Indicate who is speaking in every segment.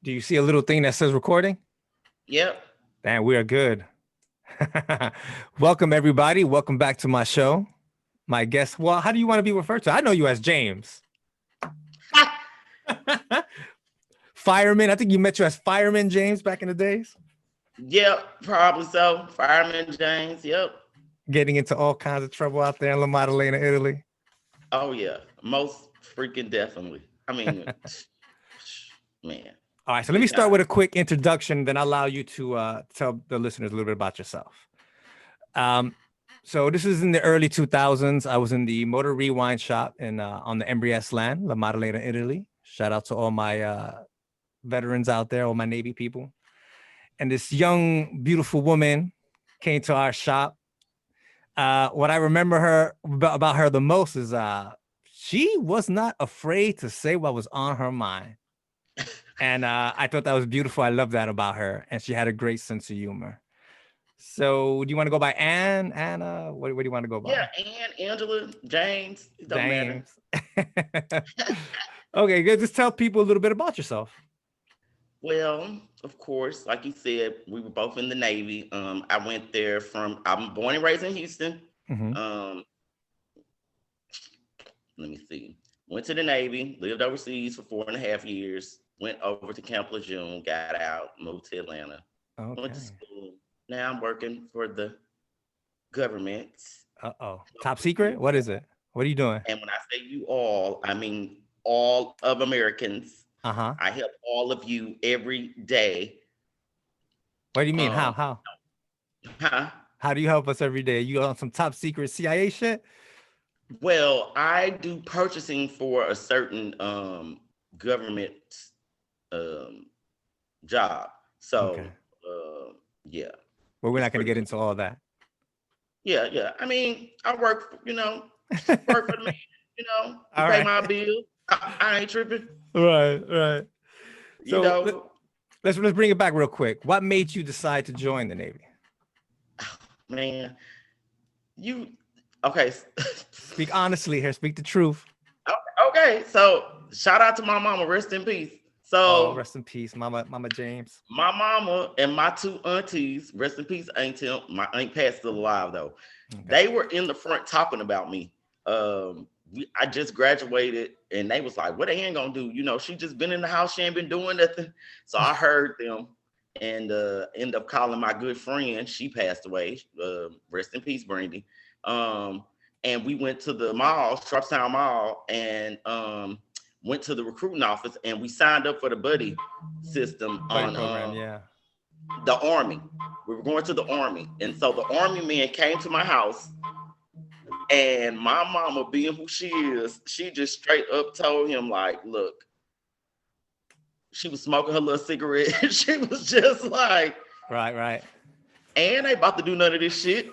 Speaker 1: Do you see a little thing that says recording?
Speaker 2: Yep.
Speaker 1: And we are good. Welcome, everybody. Welcome back to my show. My guest, well, how do you want to be referred to? I know you as James. Fireman. I think you met you as Fireman James back in the days.
Speaker 2: Yep, probably so. Fireman James. Yep.
Speaker 1: Getting into all kinds of trouble out there in La Maddalena, Italy.
Speaker 2: Oh yeah. Most freaking definitely. I mean, man,
Speaker 1: All right, so let me
Speaker 2: good
Speaker 1: start with
Speaker 2: time.
Speaker 1: a quick introduction, then I'll allow you to tell the listeners a little bit about yourself. Um, so this is in the early 2000s. I was in the Motor Rewind shop in on the MBS land, La Maddalena, Italy. Shout out to all my veterans out there, all my Navy people. And this young, beautiful woman came to our shop. What I remember about her the most is she was not afraid to say what was on her mind. And I thought that was beautiful. I love that about her. And she had a great sense of humor. So do you want to go by Anne? Anna? What do you want to go
Speaker 2: Yeah,
Speaker 1: by?
Speaker 2: and Angela, James, it don't matter.
Speaker 1: James. Okay, good. Just tell people a little bit about yourself.
Speaker 2: Well, of course, like you said, we were both in the Navy. I went there I'm born and raised in Houston.
Speaker 1: Mm-hmm.
Speaker 2: Um, Let me see. Went to the Navy, lived overseas for 4.5 years, went over to Camp Lejeune, got out, moved to Atlanta, went to
Speaker 1: Okay.
Speaker 2: school. Now I'm working for the government.
Speaker 1: Uh-oh. Top secret? What is it? What are you doing?
Speaker 2: And when I say you all, I mean all of Americans.
Speaker 1: Uh-huh.
Speaker 2: I help all of you every day.
Speaker 1: What do you mean? How?
Speaker 2: Um,
Speaker 1: How?
Speaker 2: huh?
Speaker 1: How do you help us every day? You on some top secret CIA shit?
Speaker 2: Well, I do purchasing for a certain government um, job.
Speaker 1: Okay.
Speaker 2: So yeah,
Speaker 1: Well, we're
Speaker 2: it's
Speaker 1: not going to
Speaker 2: pretty
Speaker 1: get
Speaker 2: cool.
Speaker 1: into all that.
Speaker 2: Yeah, yeah. I mean, I work, work for the man. You
Speaker 1: All
Speaker 2: pay
Speaker 1: right.
Speaker 2: my bill. I ain't tripping.
Speaker 1: Right, right.
Speaker 2: You
Speaker 1: So
Speaker 2: know,
Speaker 1: let's bring it back real quick. What made you decide to join the Navy?
Speaker 2: man. You okay?
Speaker 1: Speak honestly here. Speak the truth.
Speaker 2: Okay. So shout out to my mama. Rest in peace.
Speaker 1: Oh,
Speaker 2: So
Speaker 1: rest in peace, Mama James.
Speaker 2: my mama and my two aunties, rest in peace, Aunt Tim. My Aunt Pat's still alive though.
Speaker 1: Okay.
Speaker 2: They were in the front talking about me. I just graduated, and they was like, "What they ain't gonna do?" She just been in the house. She ain't been doing nothing. So I heard them, and ended up calling my good friend. She passed away. Rest in peace, Brandy. Um, and we went to the mall, Sharpstown Mall, and went to the recruiting office, and we signed up for the buddy system
Speaker 1: Buddy
Speaker 2: on
Speaker 1: program, yeah.
Speaker 2: the army. We were going to the army, and so the army man came to my house, and my mama, being who she is, she just straight up told him like, "Look," she was smoking her little cigarette. She was just like,
Speaker 1: Right, right.
Speaker 2: "And they about to do none of this shit.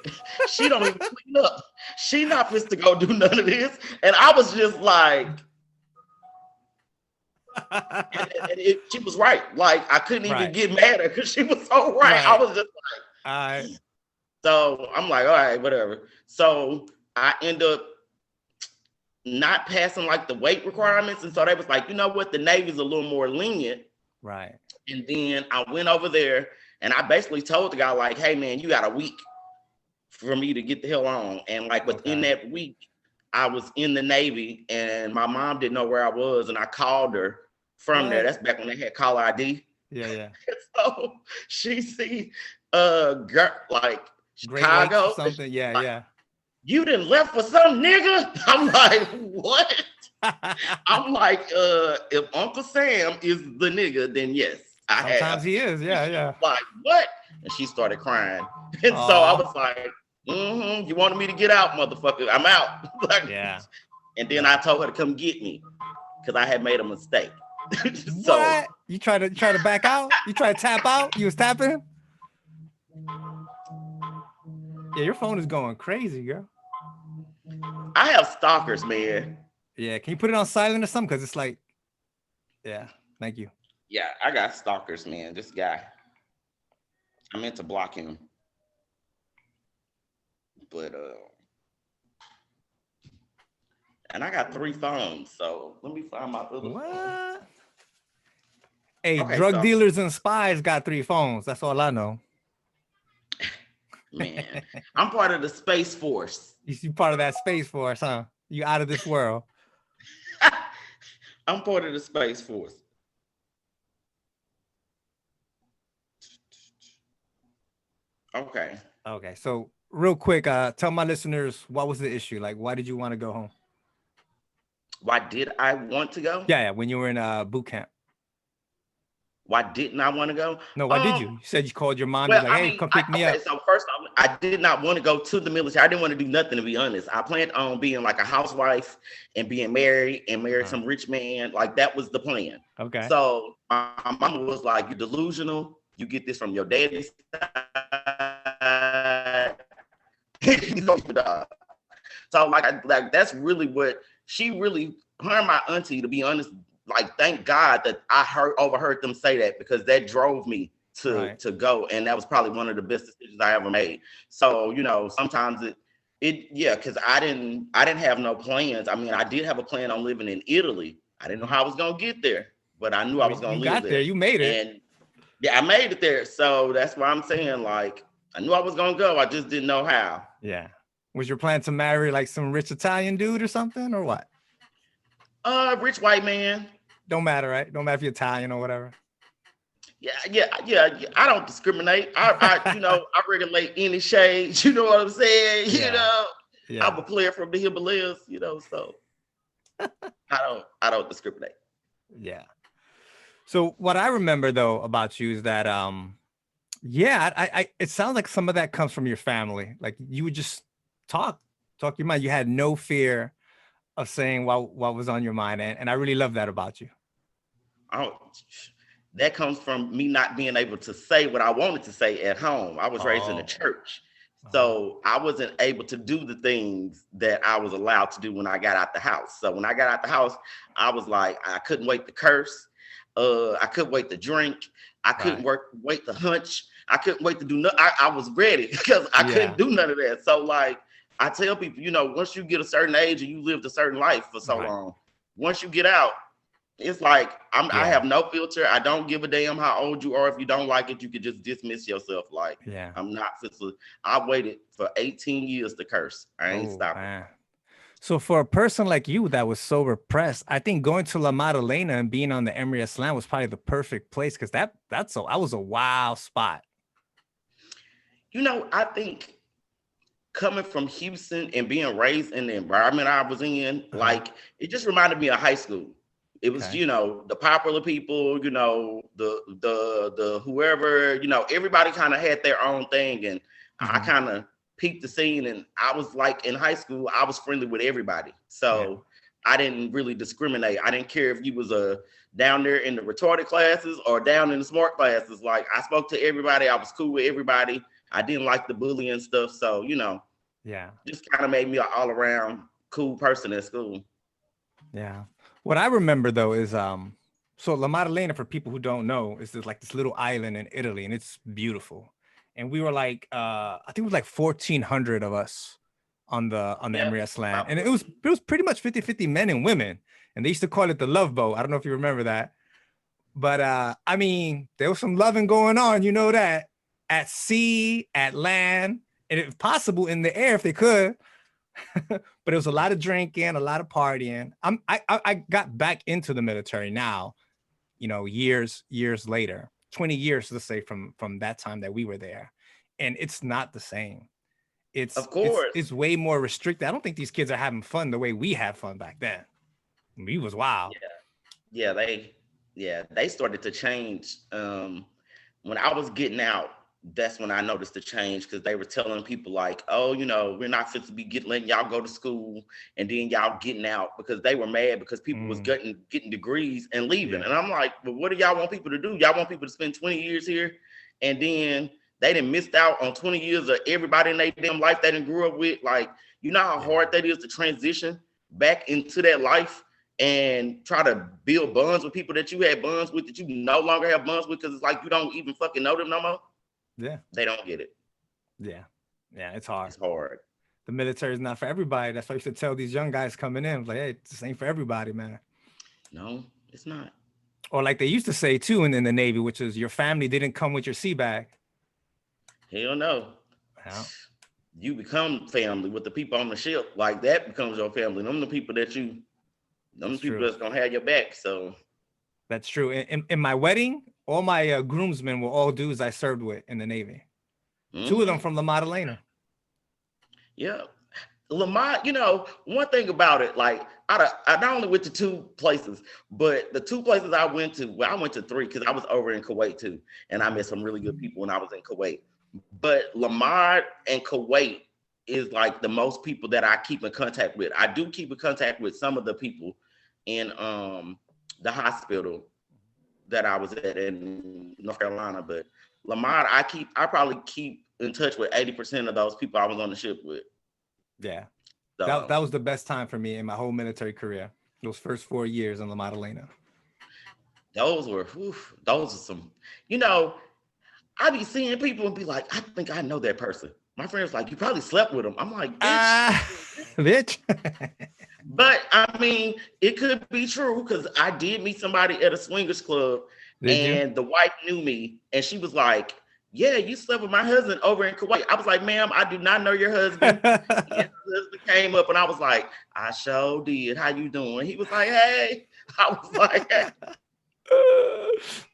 Speaker 2: She don't even clean up. She not supposed to go do none of this." And I was just like, she was right. Like I couldn't even
Speaker 1: Right,
Speaker 2: get mad at her because she was so right. I
Speaker 1: right.
Speaker 2: was just
Speaker 1: I
Speaker 2: so I'm like, all right, whatever. So I end up not passing like the weight requirements. And so they was like, you know what, the Navy's a little more lenient.
Speaker 1: right.
Speaker 2: And then I went over there and I basically told the guy, like, hey man, you got a week for me to get the hell on. And like within
Speaker 1: Okay.
Speaker 2: that week, I was in the Navy and my mom didn't know where I was. And I called her from there.
Speaker 1: What?
Speaker 2: That's back when they had caller ID.
Speaker 1: Yeah, yeah.
Speaker 2: So she see girl like
Speaker 1: Great Lakes or
Speaker 2: Chicago.
Speaker 1: something. Yeah,
Speaker 2: Like,
Speaker 1: yeah.
Speaker 2: you didn't left for some nigga? I'm like, what? I'm like, if Uncle Sam is the nigga, then yes, I
Speaker 1: Sometimes
Speaker 2: have.
Speaker 1: he is.
Speaker 2: And
Speaker 1: Yeah,
Speaker 2: she
Speaker 1: yeah.
Speaker 2: was like, what? And she started crying. And so I
Speaker 1: Oh,
Speaker 2: was like, you wanted me to get out, motherfucker. I'm out. Like,
Speaker 1: yeah.
Speaker 2: and then I
Speaker 1: Right.
Speaker 2: told her to come get me because I had made a mistake. So
Speaker 1: What? You try to back out? You try to tap out? You was tapping? Yeah, your phone is going crazy, girl.
Speaker 2: I have stalkers, man.
Speaker 1: Yeah, can you put it on silent or something? Because it's like, yeah, thank you.
Speaker 2: Yeah, I got stalkers, man. This guy, I meant to block him, but and I got three phones, so let me find my other phone.
Speaker 1: What? Hey,
Speaker 2: Okay,
Speaker 1: drug
Speaker 2: so
Speaker 1: dealers and spies got 3 phones. That's all I know.
Speaker 2: man, I'm part of the Space Force.
Speaker 1: You part of that space force, huh? You out of this world.
Speaker 2: I'm part of the Space Force. Okay.
Speaker 1: Okay, so real quick, tell my listeners what was the issue? Like, why did you want to go home?
Speaker 2: Why did I want to go?
Speaker 1: Yeah, when you were in boot camp.
Speaker 2: Why didn't I want to go?
Speaker 1: No, why did you? You said you called your mom. You're
Speaker 2: Well,
Speaker 1: like,
Speaker 2: I
Speaker 1: hey,
Speaker 2: mean,
Speaker 1: come pick me
Speaker 2: okay,
Speaker 1: up.
Speaker 2: so first off, I did not want to go to the military. I didn't want to do nothing, to be honest. I planned on being like a housewife and being married and marry some rich man. Like that was the plan.
Speaker 1: Okay.
Speaker 2: So my mama was like, "You're delusional. You get this from your daddy's side." So like that's really what she really, her and my auntie, to be honest, like thank God that I overheard them say that, because that drove me to go, and that was probably one of the best decisions I ever made. So sometimes yeah, because I didn't have no plans. I mean, I did have a plan on living in Italy. I didn't know how I was gonna get there, but I knew I was gonna live there.
Speaker 1: You made it.
Speaker 2: And yeah, I made it there. So that's why I'm saying, like, I knew I was gonna go. I just didn't know how.
Speaker 1: Yeah. Was your plan to marry like some rich Italian dude or something, or what?
Speaker 2: Rich white man.
Speaker 1: Don't matter, right? Don't matter if you're Italian or whatever.
Speaker 2: Yeah. I don't discriminate. I I regulate any shades. You know what I'm saying?
Speaker 1: Yeah.
Speaker 2: I'm a player from the Himalayas. So I don't discriminate.
Speaker 1: Yeah. So what I remember though about you is that I it sounds like some of that comes from your family. Like you would just talk your mind. You had no fear of saying what was on your mind, and I really love that about you.
Speaker 2: Oh, that comes from me not being able to say what I wanted to say at home. I was raised in the church, so I wasn't able to do the things that I was allowed to do when I got out the house. So when I got out the house, I was like, I couldn't wait to curse. I couldn't wait to drink. I couldn't wait to hunch. I couldn't wait to do nothing. I was ready because I couldn't do none of that. So like I tell people, once you get a certain age and you lived a certain life for so long, once you get out, it's like I have no filter. I don't give a damn how old you are. If you don't like it, you can just dismiss yourself. Like I'm not. I waited for 18 years to curse. I ain't stopping. Man.
Speaker 1: So for a person like you that was so repressed, I think going to La Maddalena and being on the Emirates land was probably the perfect place, because that was a wild spot.
Speaker 2: I think coming from Houston and being raised in the environment I was in, like it just reminded me of high school. It was, the popular people, the whoever, everybody kind of had their own thing, and I kind of peeped the scene, and I was like in high school, I was friendly with everybody. So I didn't really discriminate. I didn't care if you was down there in the retarded classes or down in the smart classes. Like I spoke to everybody. I was cool with everybody. I didn't like the bullying stuff. So, just kind of made me an all around cool person at school.
Speaker 1: Yeah. What I remember though is, so La Maddalena, for people who don't know, is like this little island in Italy, and it's beautiful. And we were like, I think it was like 1,400 of us on the Emirates land. And it was pretty much 50-50 men and women. And they used to call it the love boat. I don't know if you remember that. But I mean, there was some loving going on, that, at sea, at land, and if possible in the air if they could. But it was a lot of drinking, a lot of partying. I got back into the military now, years later, 20 years, let's say, from that time that we were there. And it's not the same.
Speaker 2: Of course.
Speaker 1: It's way more restricted. I don't think these kids are having fun the way we had fun back then. We was wild.
Speaker 2: Yeah, they started to change. When I was getting out, that's when I noticed the change, because they were telling people like, oh, we're not fit to be letting y'all go to school and then y'all getting out, because they were mad because people was getting degrees and leaving. And I'm like, well, what do y'all want people to do? Y'all want people to spend 20 years here, and then they done missed out on 20 years of everybody in their damn life they done grew up with. Like, you know how hard that is to transition back into that life and try to build bonds with people that you had bonds with that you no longer have bonds with, because it's like you don't even fucking know them no more.
Speaker 1: Yeah.
Speaker 2: They don't get it.
Speaker 1: Yeah. It's hard.
Speaker 2: It's hard.
Speaker 1: The military is not for everybody. That's why I used to tell these young guys coming in, like, hey, this ain't for everybody, man.
Speaker 2: No, it's not.
Speaker 1: Or like they used to say too in the Navy, which is your family didn't come with your sea bag.
Speaker 2: Hell no.
Speaker 1: Yeah.
Speaker 2: You become family with the people on the ship. Like that becomes your family. Them the people that's
Speaker 1: true.
Speaker 2: that's gonna have your back. So
Speaker 1: That's true. In my wedding, all my groomsmen were all dudes I served with in the Navy. 2 of them from La Maddalena.
Speaker 2: Yeah. Lamont, one thing about it, like I not only went to 2 places, but the 2 places I went to, well, I went to 3 because I was over in Kuwait too, and I met some really good people when I was in Kuwait. But Lamont and Kuwait is like the most people that I keep in contact with. I do keep in contact with some of the people in the hospital that I was at in North Carolina, but Lamont, I probably keep in touch with 80% of those people I was on the ship with.
Speaker 1: Yeah.
Speaker 2: So,
Speaker 1: that was the best time for me in my whole military career. Those first 4 years in La Maddalena.
Speaker 2: those are some, I be seeing people and be like, I think I know that person. My friend's like, you probably slept with him. I'm like,
Speaker 1: bitch.
Speaker 2: But I mean, it could be true because I did meet somebody at a swingers club and the wife knew me and she was like, yeah, you slept with my husband over in Kuwait. I was like, ma'am, I do not know your husband. His husband came up and I was like, I sure did. How you doing? He was like, hey. I was like, hey.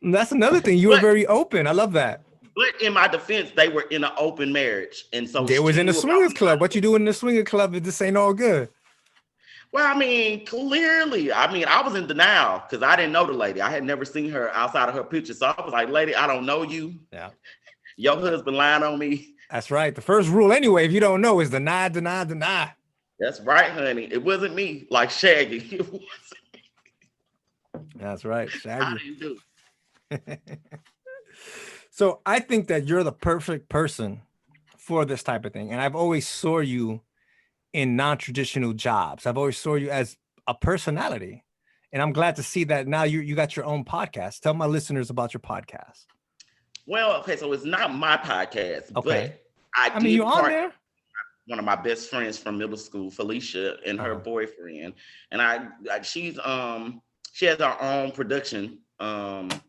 Speaker 1: That's another thing. You were very open. I love that.
Speaker 2: But in my defense, they were in an open marriage. And so
Speaker 1: they was in the swingers club. What you doing in the swingers club if this ain't all good?
Speaker 2: Well, I mean, clearly, I was in denial because I didn't know the lady. I had never seen her outside of her picture. So I was like, lady, I don't know you.
Speaker 1: Yeah.
Speaker 2: Your husband lying on me.
Speaker 1: That's right. The first rule anyway, if you don't know, is deny, deny, deny.
Speaker 2: That's right, honey. It wasn't me like Shaggy. It wasn't me.
Speaker 1: That's right, Shaggy.
Speaker 2: I didn't do it.
Speaker 1: So I think that you're the perfect person for this type of thing. And I've always saw you in non-traditional jobs. I've always saw you as a personality. And I'm glad to see that now you got your own podcast. Tell my listeners about your podcast.
Speaker 2: Well, okay, so it's not my podcast,
Speaker 1: okay.
Speaker 2: but
Speaker 1: I mean, you on there?
Speaker 2: One of my best friends from middle school, Felicia, and her boyfriend. And she has her own production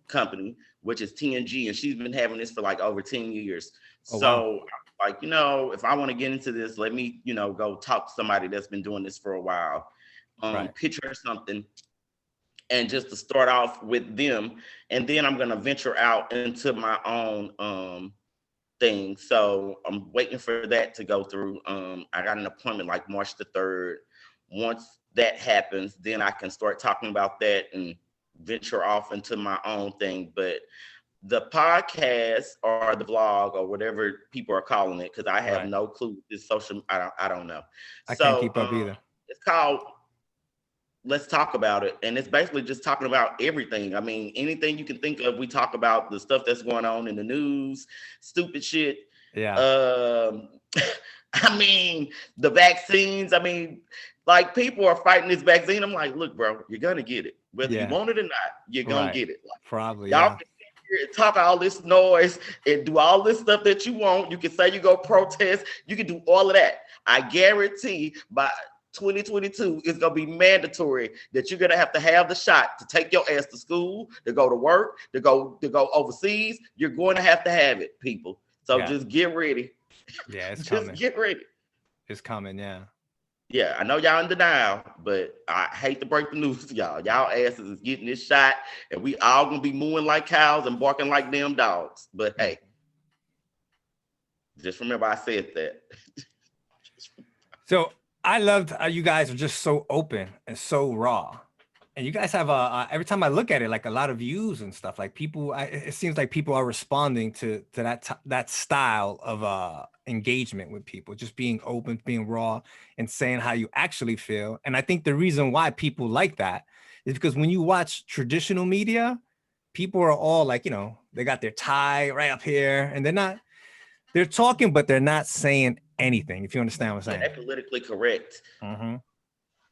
Speaker 2: company, which is TNG, and she's been having this for like over 10 years. So like, if I want to get into this, let me, go talk to somebody that's been doing this for a while. Pitch her something. And just to start off with them, and then I'm gonna venture out into my own thing. So I'm waiting for that to go through. I got an appointment like March the 3rd. Once that happens, then I can start talking about that and venture off into my own thing. But the podcast or the vlog or whatever people are calling it, because I have no clue. It's social. I don't know.
Speaker 1: I can't keep up either.
Speaker 2: It's called Let's Talk About It. And it's basically just talking about everything. I mean, anything you can think of, we talk about the stuff that's going on in the news, stupid shit.
Speaker 1: Yeah.
Speaker 2: I mean, the vaccines. I mean, like people are fighting this vaccine. I'm like, look, bro, you're gonna get it. Whether you want it or not, you're gonna get it. Like,
Speaker 1: probably.
Speaker 2: Y'all can sit here and talk all this noise and do all this stuff that you want. You can say you go protest. You can do all of that. I guarantee by 2022 is going to be mandatory that you're going to have the shot to take your ass to school, to go to work, to go overseas. You're going to have it, people. So just get ready.
Speaker 1: Yeah, it's
Speaker 2: just
Speaker 1: coming.
Speaker 2: Get ready.
Speaker 1: It's coming, yeah.
Speaker 2: Yeah, I know y'all in denial, but I hate to break the news to y'all. Y'all asses is getting this shot, and we all going to be mooing like cows and barking like damn dogs. But hey, just remember I said that.
Speaker 1: So I loved how you guys are just so open and so raw. And you guys have every time I look at it, like a lot of views and stuff. Like people, it seems like people are responding to that style of engagement with people, just being open, being raw, and saying how you actually feel. And I think the reason why people like that is because when you watch traditional media, people are all like, they got their tie right up here, and they're talking, but they're not saying anything, if you understand what I'm saying.
Speaker 2: They're politically correct.
Speaker 1: Mm-hmm.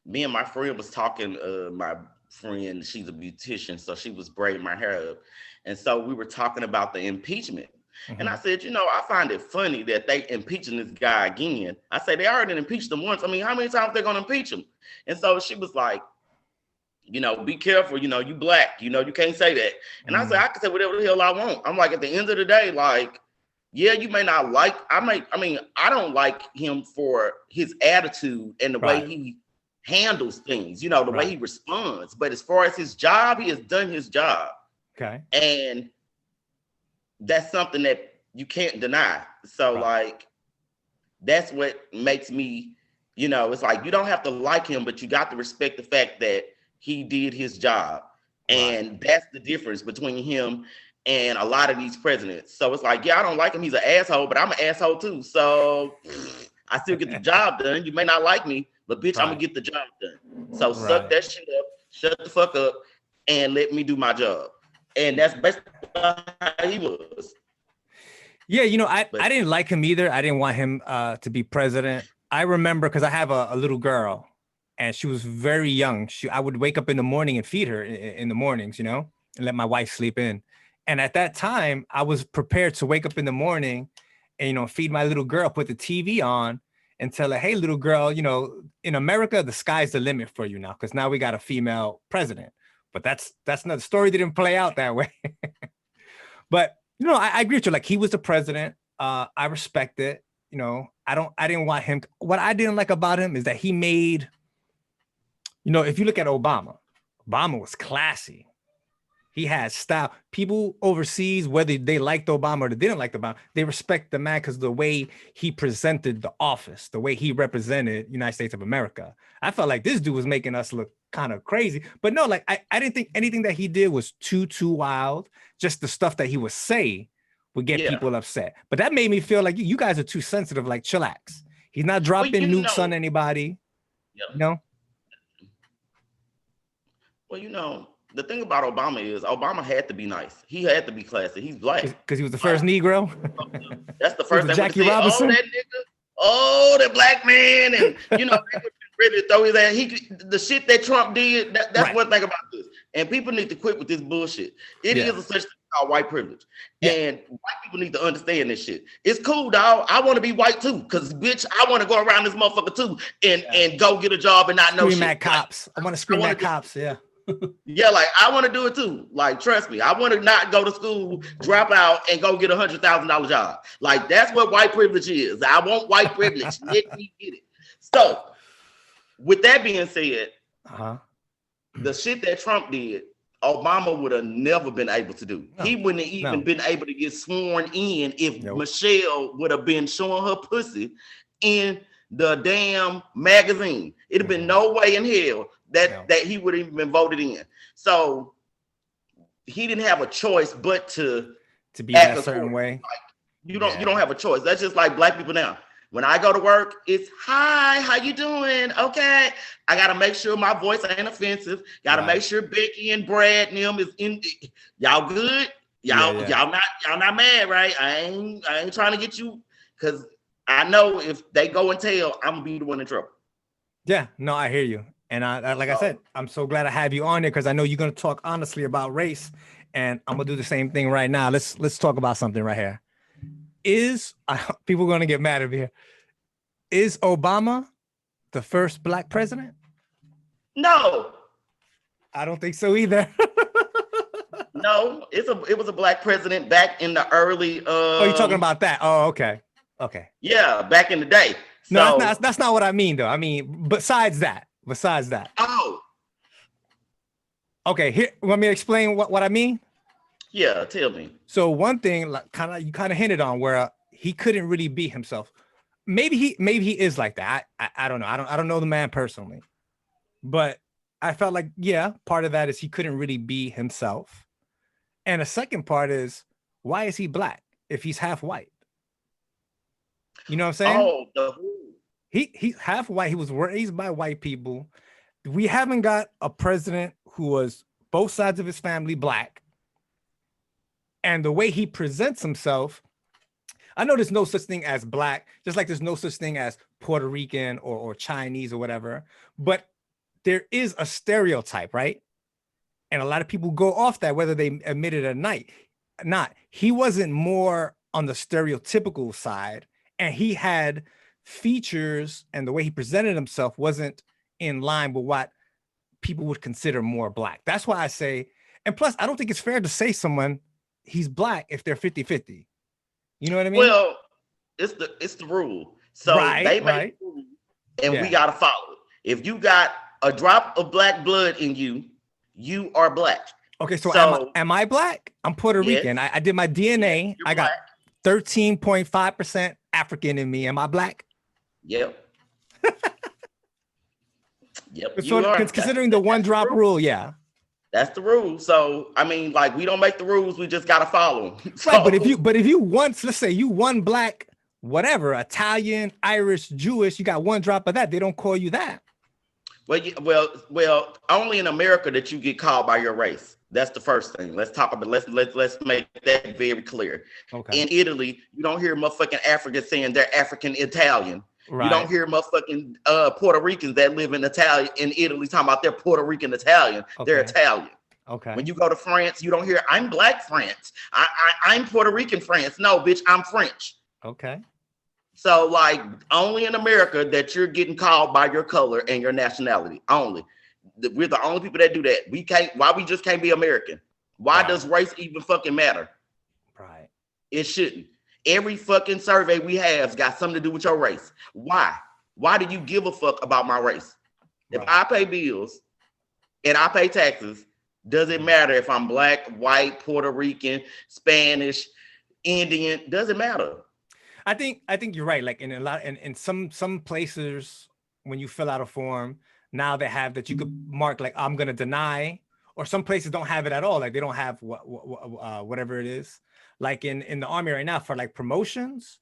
Speaker 2: Me and my friend was talking, my friend, she's a beautician, so she was braiding my hair up. And so we were talking about the impeachment. Mm-hmm. And I said, I find it funny that they impeaching this guy again. I said, they already impeached him once. I mean, how many times they're going to impeach him? And so she was like, be careful, you black, you can't say that. And I said, I can say whatever the hell I want. I'm like, at the end of the day, like, yeah, you may not like, I don't like him for his attitude and the way he handles things, the way he responds. But as far as his job, he has done his job.
Speaker 1: Okay.
Speaker 2: And that's something that you can't deny. So like, that's what makes me, it's like, you don't have to like him, but you got to respect the fact that he did his job. And that's the difference between him and a lot of these presidents. So it's like, yeah, I don't like him. He's an asshole, but I'm an asshole too. So I still get the job done. You may not like me, but bitch, I'm gonna get the job done. So suck that shit up, shut the fuck up, and let me do my job. And that's basically how he was.
Speaker 1: Yeah, I didn't like him either. I didn't want him to be president. I remember because I have a little girl, and she was very young. I would wake up in the morning and feed her in the mornings, and let my wife sleep in. And at that time, I was prepared to wake up in the morning and, feed my little girl, put the TV on and tell her, hey, little girl, in America, the sky's the limit for you now, because now we got a female president. But that's not, the story didn't play out that way. But, I agree with you. Like, he was the president. I respect it. I didn't want him. What I didn't like about him is that he made, if you look at Obama was classy. He had style. People overseas, whether they liked Obama or they didn't like Obama, they respect the man because the way he presented the office, the way he represented United States of America. I felt like this dude was making us look kind of crazy. But no, like I didn't think anything that he did was too wild. Just the stuff that he would say would get people upset. But that made me feel like you guys are too sensitive. Like, chillax. He's not dropping nukes on anybody.
Speaker 2: Well, the thing about Obama is Obama had to be nice. He had to be classy. He's black.
Speaker 1: Because he was the first Negro.
Speaker 2: That's the first thing.
Speaker 1: Jackie Robinson.
Speaker 2: Oh, that nigga. That black man. And, they would be ready to throw his ass. The shit that Trump did, that's one thing about this. And people need to quit with this bullshit. It is a such thing called white privilege. And white people need to understand this shit. It's cool, dog. I want to be white too. Because, bitch, I want to go around this motherfucker too and go get a job and not know shit.
Speaker 1: Scream at cops. I want to scream at cops,
Speaker 2: Yeah, like I want to do it too. Like, trust me, I want to not go to school, drop out, and go get $100,000 job. Like, that's what white privilege is. I want white privilege. Let me get it. So, with that being said, the shit that Trump did, Obama would have never been able to do. He wouldn't have even been able to get sworn in if Michelle would have been showing her pussy in the damn magazine. It'd have been no way in hell that he would have even been voted in. So he didn't have a choice but to
Speaker 1: be that certain way.
Speaker 2: Like, you don't have a choice. That's just like black people now. When I go to work, it's hi, how you doing? Okay. I gotta make sure my voice ain't offensive. Gotta make sure Becky and Brad and them is in. Y'all good? Y'all not mad, right? I ain't trying to get you, because I know if they go and tell, I'm gonna be the one in trouble.
Speaker 1: Yeah, no, I hear you. And I said, I'm so glad I have you on there because I know you're going to talk honestly about race, and I'm going to do the same thing right now. Let's talk about something right here. People going to get mad at me here. Is Obama the first black president?
Speaker 2: No.
Speaker 1: I don't think so either.
Speaker 2: No, it was a black president back in the early.
Speaker 1: Oh, you're talking about that? Oh, okay.
Speaker 2: Yeah, back in the day.
Speaker 1: No, that's not what I mean, though. I mean, besides that.
Speaker 2: Oh.
Speaker 1: Okay, here, want me to explain what I mean?
Speaker 2: Yeah, tell me.
Speaker 1: So one thing, like, you kind of hinted on where he couldn't really be himself. Maybe he is like that. I don't know. I don't know the man personally, but I felt like, part of that is he couldn't really be himself. And the second part is, why is he black if he's half white? You know what I'm saying?
Speaker 2: Oh,
Speaker 1: he's half white. He was raised by white people. We haven't got a president who was both sides of his family black. And the way he presents himself, I know there's no such thing as black, just like there's no such thing as Puerto Rican or Chinese or whatever. But there is a stereotype, right? And a lot of people go off that, whether they admit it or not. He wasn't more on the stereotypical side, and he had features, and the way he presented himself wasn't in line with what people would consider more black. That's why I say, and plus, I don't think it's fair to say someone he's black if they're 50-50. You know what I mean?
Speaker 2: Well, it's the rule. So they make the rule, and we gotta follow it. If you got a drop of black blood in you, you are black.
Speaker 1: Okay, so am I black? I'm Puerto Rican. I did my DNA. I got 13.5% African in me. Am I black?
Speaker 2: Yep. Yep.
Speaker 1: So considering the one drop rule, yeah.
Speaker 2: That's the rule. So I mean, like, we don't make the rules, we just gotta follow them. So,
Speaker 1: right, but if you once, let's say you one black, whatever, Italian, Irish, Jewish, you got one drop of that, they don't call you that.
Speaker 2: Well, only in America that you get called by your race. That's the first thing. Let's talk about let's make that very clear. Okay. In Italy, you don't hear motherfucking Africans saying they're African Italian. Right. You don't hear motherfucking Puerto Ricans that live in Italy talking about they're Puerto Rican Italian. Okay. They're Italian. Okay. When you go to France, you don't hear I'm black France. I'm Puerto Rican France. No, bitch, I'm French. Okay. So, like, only in America that you're getting called by your color and your nationality. Only. We're the only people that do that. We can't. Why we just can't be American? Why does race even fucking matter? Right. It shouldn't. Every fucking survey we have got something to do with your race. Why? Why do you give a fuck about my race? If I pay bills and I pay taxes, does it matter if I'm black, white, Puerto Rican, Spanish, Indian? Doesn't matter.
Speaker 1: I think you're right. Like in some places, when you fill out a form, now they have that you could mark like I'm gonna deny, or some places don't have it at all. Like they don't have whatever it is. Like in the Army right now for like promotions,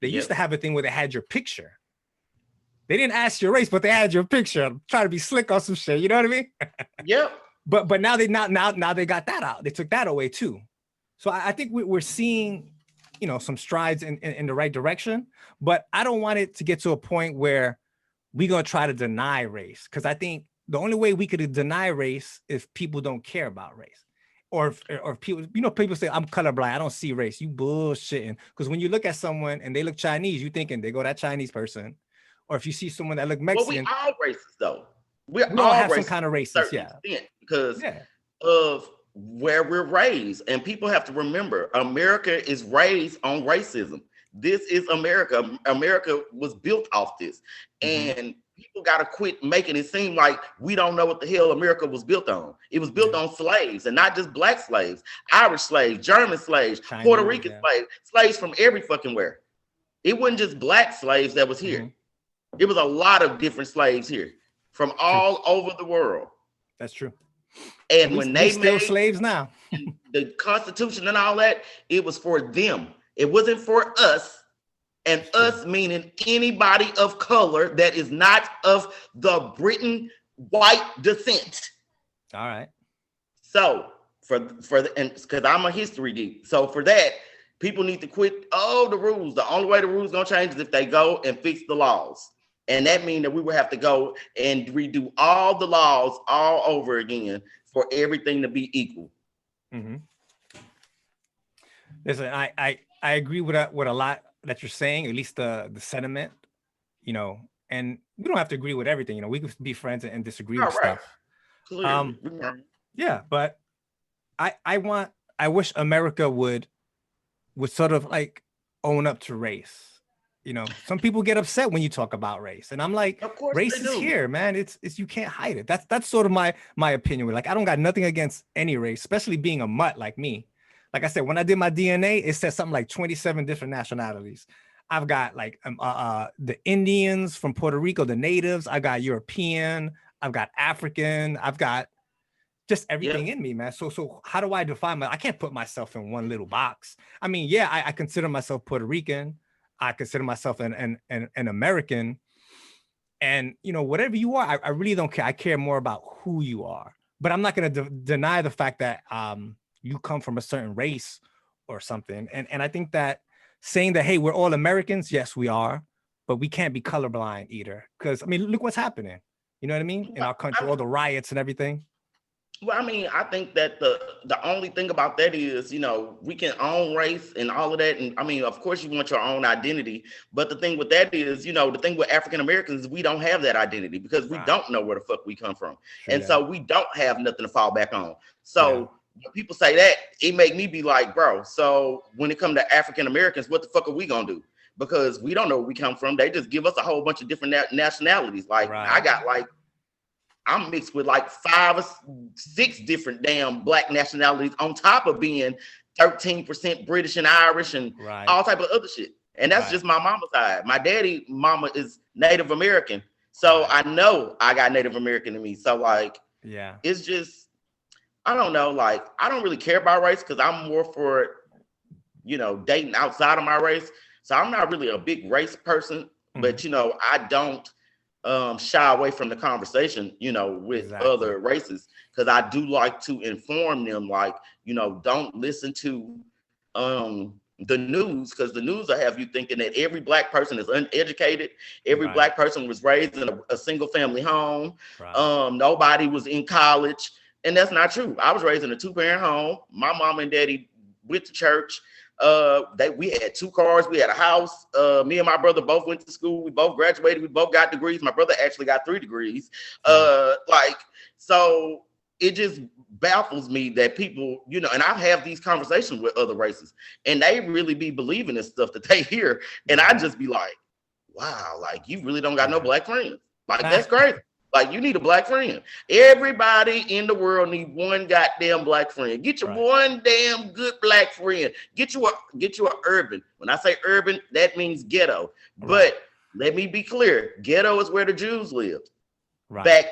Speaker 1: they used to have a thing where they had your picture. They didn't ask your race, but they had your picture. I'm trying to be slick on some shit. You know what I mean? Yep. But now they got that out. They took that away too. So I think we're seeing, some strides in the right direction. But I don't want it to get to a point where we're gonna try to deny race, because I think the only way we could deny race is if people don't care about race. Or people, people say, I'm colorblind, I don't see race. You bullshitting. Because when you look at someone and they look Chinese, you thinking they go that Chinese person. Or if you see someone that look Mexican.
Speaker 2: Well, we all racist though. We
Speaker 1: all have some kind of racist,
Speaker 2: because of where we're raised. And people have to remember, America is raised on racism. This is America. America was built off this. And people got to quit making it seem like we don't know what the hell America was built on. It was built on slaves, and not just black slaves, Irish slaves, German slaves, Chinese, Puerto Rican slaves from every fucking where. It wasn't just black slaves that was here. It was a lot of different slaves here from all over the world.
Speaker 1: That's true.
Speaker 2: And when they
Speaker 1: still slaves now,
Speaker 2: the Constitution and all that, it was for them. It wasn't for us. And us meaning anybody of color that is not of the Britain white descent.
Speaker 1: All right.
Speaker 2: So because I'm a history geek. So for that, people need to quit the rules. The only way the rules gonna change is if they go and fix the laws. And that means that we would have to go and redo all the laws all over again for everything to be equal.
Speaker 1: Mm-hmm. Listen, I agree with a lot that you're saying, at least the sentiment, and we don't have to agree with everything. We could be friends and disagree with stuff. Yeah, but I wish America would sort of like own up to race. Some people get upset when you talk about race, and I'm like, race is here, man. It's you can't hide it. That's sort of my opinion. Like, I don't got nothing against any race, especially being a mutt like me. Like I said, when I did my DNA, it said something like 27 different nationalities. I've got like the Indians from Puerto Rico, the natives. I got European. I've got African. I've got just everything in me, man. So how do I define I can't put myself in one little box. I mean, I consider myself Puerto Rican. I consider myself an American. And, whatever you are, I really don't care. I care more about who you are. But I'm not going to deny the fact that you come from a certain race or something. And I think that saying that, hey, we're all Americans, yes, we are, but we can't be colorblind either. Because, I mean, look what's happening. You know what I mean? In our country, all the riots and everything.
Speaker 2: Well, I mean, I think that the only thing about that is, we can own race and all of that. And I mean, of course, you want your own identity. But the thing with that is, the thing with African Americans, we don't have that identity because we
Speaker 1: Right.
Speaker 2: don't know where the fuck we come from.
Speaker 1: True
Speaker 2: And
Speaker 1: that.
Speaker 2: so we don't have nothing to fall back on.
Speaker 1: Yeah.
Speaker 2: So when people say that, it make me be like, bro, so when it comes to African Americans, what the fuck are we gonna do? Because we don't know where we come from. They just give us a whole bunch of different nationalities. Like
Speaker 1: Right.
Speaker 2: I'm mixed with like 5 or 6 different damn black nationalities on top of being 13% British and Irish and
Speaker 1: Right.
Speaker 2: all type of other shit. And that's
Speaker 1: Right.
Speaker 2: just my mama's side. My daddy mama is Native American. So
Speaker 1: Right.
Speaker 2: I know I got Native American in me. So like,
Speaker 1: Yeah.
Speaker 2: it's just, I don't know, like I don't really care about race because I'm more for, dating outside of my race. So I'm not really a big race person, but I don't shy away from the conversation, with
Speaker 1: Exactly.
Speaker 2: other races, because I do like to inform them, like, don't listen to the news, because the news will have you thinking that every black person is uneducated, every
Speaker 1: Right.
Speaker 2: black person was raised in a single family home,
Speaker 1: Right.
Speaker 2: nobody was in college, and that's not true. I was raised in a 2-parent home. My mom and daddy went to church. We had 2 cars, we had a house. Me and my brother both went to school. We both graduated. We both got degrees. My brother actually got 3 degrees. So it just baffles me that people, and I have these conversations with other races, and they really be believing in stuff that they hear, and I just be like, wow, like you really don't got no black friends. Like that's crazy. Like you need a black friend. Everybody in the world need one goddamn black friend. Get your one damn good black friend. Get you a urban. When I say urban, that means ghetto. But let me be clear: ghetto is where the Jews lived back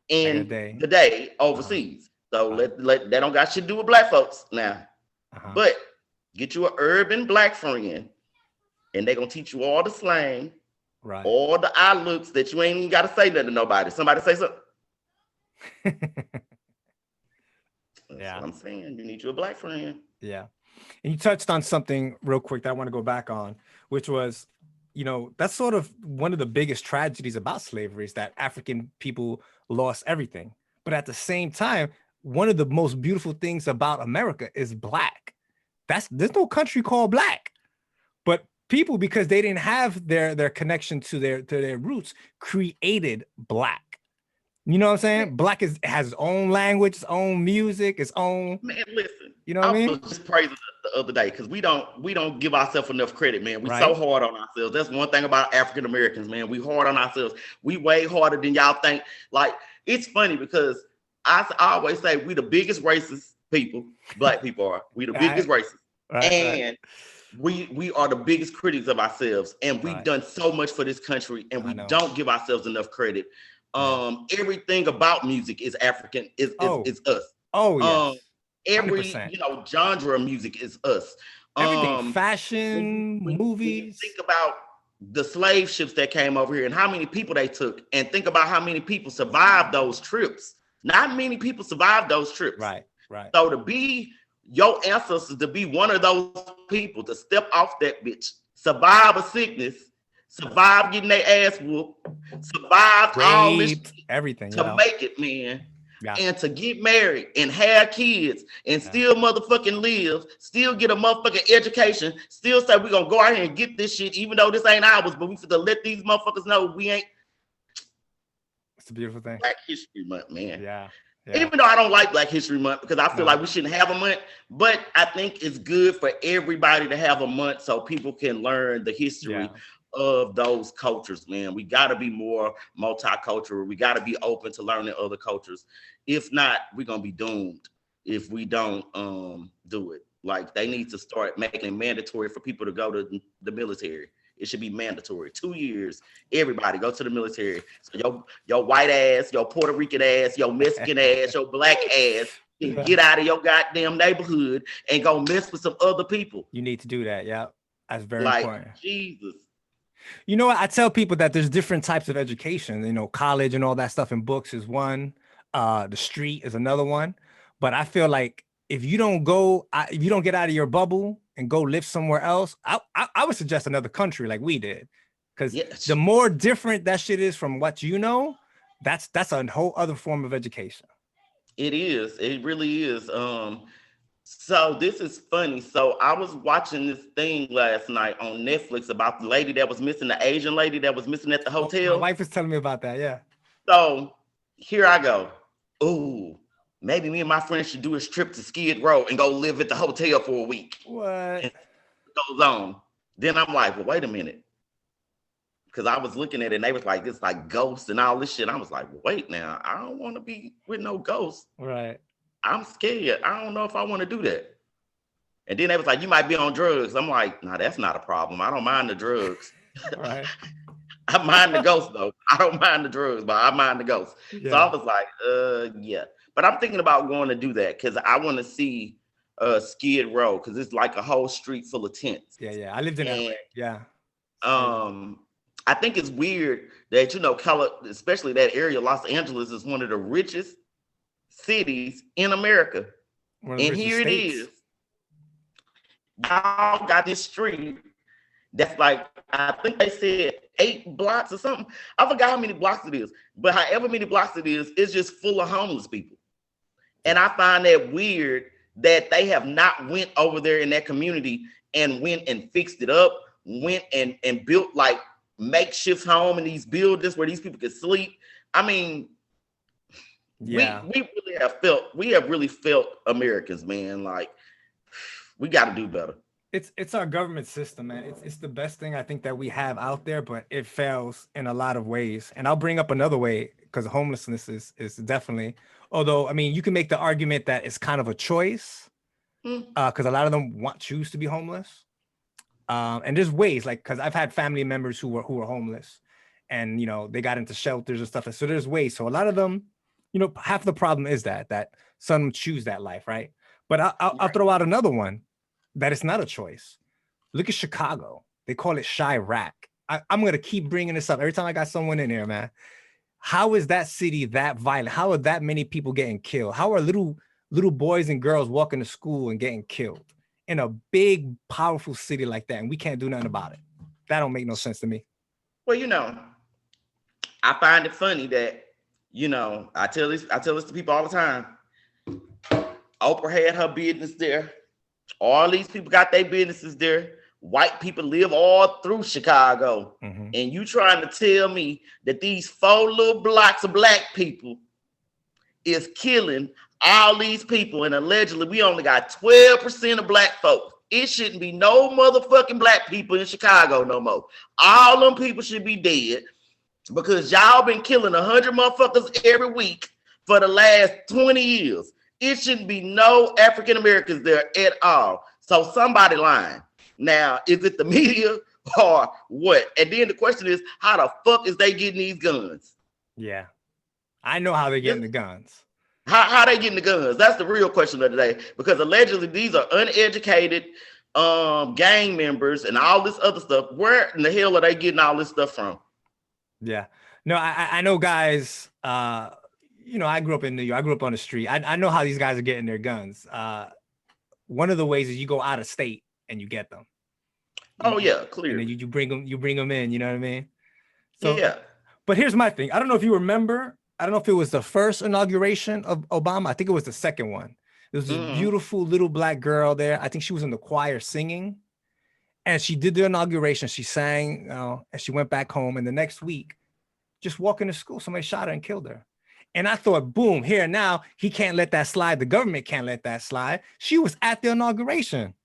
Speaker 2: in the day overseas. So let that don't got shit to do with black folks now. But get you an urban black friend, and they're gonna teach you all the slang.
Speaker 1: Right.
Speaker 2: All the eye looks that you ain't even got to say nothing to nobody. Somebody say something. That's what I'm saying. You need you a black friend.
Speaker 1: Yeah. And you touched on something real quick that I want to go back on, which was, that's sort of one of the biggest tragedies about slavery is that African people lost everything. But at the same time, one of the most beautiful things about America is black. There's no country called black. But people, because they didn't have their connection to their roots, created black. You know what I'm saying? Black has its own language, its own music, its own.
Speaker 2: Man, listen.
Speaker 1: You know what I mean?
Speaker 2: was just praising the other day because we don't give ourselves enough credit, man. We so hard on ourselves. That's one thing about African Americans, man. We hard on ourselves. We way harder than y'all think. Like it's funny because I always say we the biggest racist people. Black people are. We the biggest racist, and we are the biggest critics of ourselves, and we've done so much for this country, and we don't give ourselves enough credit. Everything about music is African, is us.
Speaker 1: Oh, yes.
Speaker 2: Every
Speaker 1: 100%.
Speaker 2: genre of music is us.
Speaker 1: Everything, fashion, movies.
Speaker 2: When you think about the slave ships that came over here and how many people they took, and think about how many people survived those trips. Not many people survived those trips.
Speaker 1: Right.
Speaker 2: So to be your ancestors, to be one of those people, to step off that bitch, survive a sickness, survive getting their ass whooped, survive all this shit,
Speaker 1: everything
Speaker 2: to make it, man. And to get married and have kids and still motherfucking live, still get a motherfucking education, still say we're gonna go out here and get this shit, even though this ain't ours, but we have to let these motherfuckers know we ain't.
Speaker 1: It's a beautiful thing.
Speaker 2: Black History Month, man.
Speaker 1: Yeah.
Speaker 2: Even though I don't like Black History Month because I feel like we shouldn't have a month, but I think it's good for everybody to have a month so people can learn the history of those cultures, man. We got to be more multicultural. We got to be open to learning other cultures. If not, we're going to be doomed if we don't do it. Like they need to start making it mandatory for people to go to the military. It should be mandatory. 2 years, everybody go to the military. So your white ass, your Puerto Rican ass, your Mexican ass, your black ass can get out of your goddamn neighborhood and go mess with some other people.
Speaker 1: You need to do that. Yeah, that's very important.
Speaker 2: Jesus.
Speaker 1: You know what? I tell people that there's different types of education. College and all that stuff in books is one. The street is another one. But I feel like if you don't get out of your bubble and go live somewhere else, I would suggest another country like we did. Because the more different that shit is from what that's a whole other form of education.
Speaker 2: It is. It really is. So this is funny. So I was watching this thing last night on Netflix about the lady that was missing, the Asian lady that was missing at the
Speaker 1: Oh, my
Speaker 2: hotel.
Speaker 1: wife is telling me about that. Yeah.
Speaker 2: So here I go. Ooh, maybe me and my friends should do a trip to Skid Row and go live at the hotel for a week.
Speaker 1: What?
Speaker 2: And it goes on. Then I'm like, well, wait a minute. Because I was looking at it and they was like, this like ghosts and all this shit. I was like, well, wait now. I don't want to be with no ghosts.
Speaker 1: Right.
Speaker 2: I'm scared. I don't know if I want to do that. And then they was like, you might be on drugs. I'm like, no, that's not a problem. I don't mind the drugs.
Speaker 1: Right.
Speaker 2: I mind the ghosts though. I don't mind the drugs, but I mind the ghosts.
Speaker 1: Yeah.
Speaker 2: So I was like, yeah. But I'm thinking about going to do that because I want to see Skid Row because it's like a whole street full of tents.
Speaker 1: Yeah. I lived in LA. Yeah.
Speaker 2: I think it's weird that especially that area, Los Angeles is one of the richest cities in America. And here it is. Y'all got this street that's like, I think they said 8 blocks or something. I forgot how many blocks it is, but however many blocks it is, it's just full of homeless people. And I find that weird that they have not went over there in that community and went and fixed it up, went and built like makeshift home in these buildings where these people could sleep. I mean,
Speaker 1: yeah,
Speaker 2: we have really felt Americans, man. Like, we got to do better.
Speaker 1: It's our government system, man. It's the best thing I think that we have out there, but it fails in a lot of ways. And I'll bring up another way because homelessness is definitely, although, I mean, you can make the argument that it's kind of a choice because a lot of them choose to be homeless. And there's ways, like, because I've had family members who were homeless and, you know, they got into shelters and stuff. So there's ways. So a lot of them, you know, half the problem is that some choose that life, right? But I'll throw out another one that it's not a choice. Look at Chicago. They call it Chirac. I'm going to keep bringing this up every time I got someone in here, man. How is that city that violent? How are that many people getting killed? How are little boys and girls walking to school and getting killed in a big, powerful city like that? And we can't do nothing about it. That don't make no sense to me.
Speaker 2: Well, you know, I find it funny that, you know, I tell this to people all the time. Oprah had her business there. All these people got their businesses there. White people live all through Chicago. Mm-hmm. And you trying to tell me that these 4 little blocks of black people is killing all these people, and allegedly we only got 12% of black folks. It shouldn't be no motherfucking black people in Chicago no more. All them people should be dead because y'all been killing 100 motherfuckers every week for the last 20 years. It shouldn't be no African Americans there at all. So somebody lying. Now, is it the media or what? And then the question is, how the fuck is they getting these guns?
Speaker 1: Yeah, I know how they're getting the guns.
Speaker 2: How they getting the guns? That's the real question of the day. Because allegedly these are uneducated gang members and all this other stuff. Where in the hell are they getting all this stuff from?
Speaker 1: Yeah, no, I know guys. You know, I grew up in New York. I grew up on the street. I know how these guys are getting their guns. One of the ways is you go out of state and you get them.
Speaker 2: Oh yeah, clear.
Speaker 1: And then you bring them in. You know what I mean? So
Speaker 2: yeah.
Speaker 1: But here's my thing. I don't know if you remember. I don't know if it was the first inauguration of Obama. I think it was the second one. There was this beautiful little black girl there. I think she was in the choir singing, and she did the inauguration. She sang, and she went back home. And the next week, just walking to school, somebody shot her and killed her. And I thought, boom, here now, he can't let that slide. The government can't let that slide. She was at the inauguration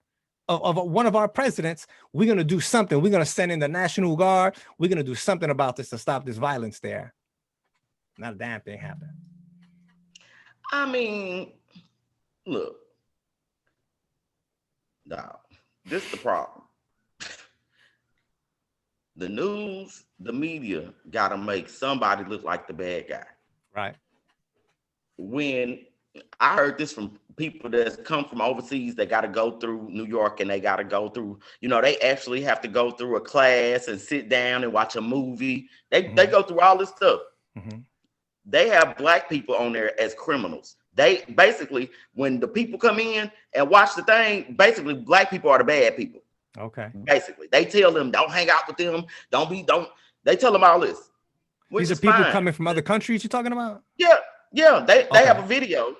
Speaker 1: of one of our presidents. We're going to do something. We're going to send in the National Guard. We're going to do something about this to stop this violence there. Not a damn thing happened.
Speaker 2: I mean, look, no, this is the problem. The news, the media got to make somebody look like the bad guy.
Speaker 1: Right.
Speaker 2: When I heard this from people that's come from overseas, they got to go through New York and they got to go through, you know, they actually have to go through a class and sit down and watch a movie. They go through all this stuff. Mm-hmm. They have black people on there as criminals. They basically, when the people come in and watch the thing, basically black people are the bad people.
Speaker 1: Okay.
Speaker 2: Basically, they tell them, don't hang out with them. They tell them all this.
Speaker 1: These are people coming from other countries you're talking about?
Speaker 2: Yeah. Yeah, they have
Speaker 1: Okay.
Speaker 2: a video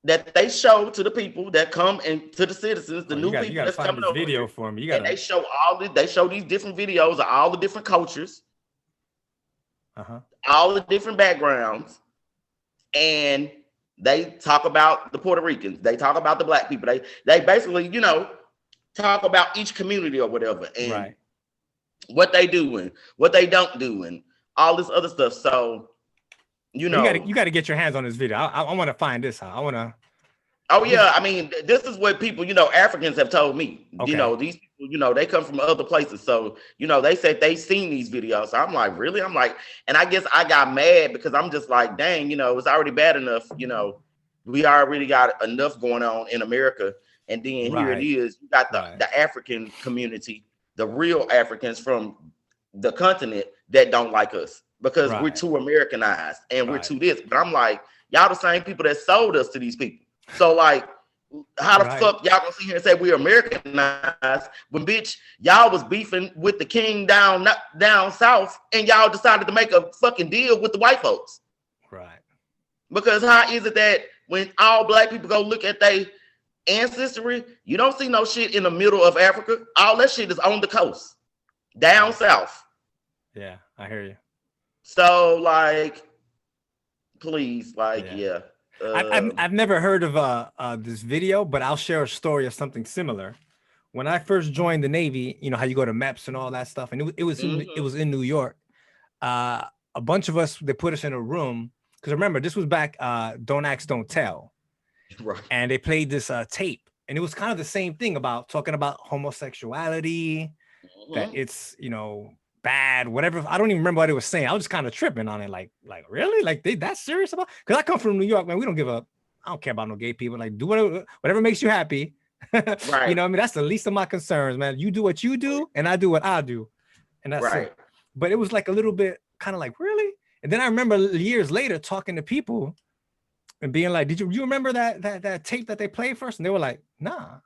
Speaker 2: that they show to the people that come and to the citizens, the
Speaker 1: Oh,
Speaker 2: new
Speaker 1: you
Speaker 2: people
Speaker 1: got to
Speaker 2: that's
Speaker 1: find
Speaker 2: coming
Speaker 1: this
Speaker 2: over
Speaker 1: video
Speaker 2: here,
Speaker 1: for me. You
Speaker 2: and
Speaker 1: got to.
Speaker 2: they show these different videos of all the different cultures,
Speaker 1: Uh-huh.
Speaker 2: all the different backgrounds, and they talk about the Puerto Ricans, they talk about the black people, they basically, talk about each community or whatever, and
Speaker 1: Right.
Speaker 2: what they do and what they don't do, and all this other stuff. So,
Speaker 1: But you got to get your hands on this video. I want to find this out. I want to.
Speaker 2: oh yeah, I mean, this is what people, Africans have told me.
Speaker 1: Okay.
Speaker 2: These people, they come from other places. So, they said they seen these videos. So I'm like, really? I'm like, and I guess I got mad because I'm just like, dang, it's already bad enough. We already got enough going on in America. And then here it
Speaker 1: Right.
Speaker 2: is. You got
Speaker 1: Right.
Speaker 2: the African community, the real Africans from the continent that don't like us because we're
Speaker 1: Right.
Speaker 2: too Americanized and we're
Speaker 1: Right.
Speaker 2: too this. But I'm like, y'all the same people that sold us to these people. So like, how the
Speaker 1: Right.
Speaker 2: fuck y'all gonna sit here and say we're Americanized when bitch y'all was beefing with the king down south and y'all decided to make a fucking deal with the white folks?
Speaker 1: Right.
Speaker 2: Because how is it that when all black people go look at their ancestry, you don't see no shit in the middle of Africa? All that shit is on the coast, down south.
Speaker 1: Yeah, I hear you.
Speaker 2: So like, please, like, yeah.
Speaker 1: I've never heard of this video, but I'll share a story of something similar. When I first joined the Navy, you know how you go to MEPS and all that stuff, and it was in New York. A bunch of us, they put us in a room because remember this was back Don't Ask, Don't Tell,
Speaker 2: right.
Speaker 1: and they played this tape, and it was kind of the same thing about talking about homosexuality, that it's bad, whatever. I don't even remember what they were saying. I was just kind of tripping on it, like really, like they that serious about? Because I come from New York, man. We don't give up. I don't care about no gay people. Like do whatever makes you happy.
Speaker 2: Right.
Speaker 1: You know what I mean? That's the least of my concerns, man. You do what you do, and I do what I do, and that's
Speaker 2: right.
Speaker 1: it. But it was like a little bit kind of like really. And then I remember years later talking to people and being like, "Did you remember that tape that they played first?" And they were like, "Nah,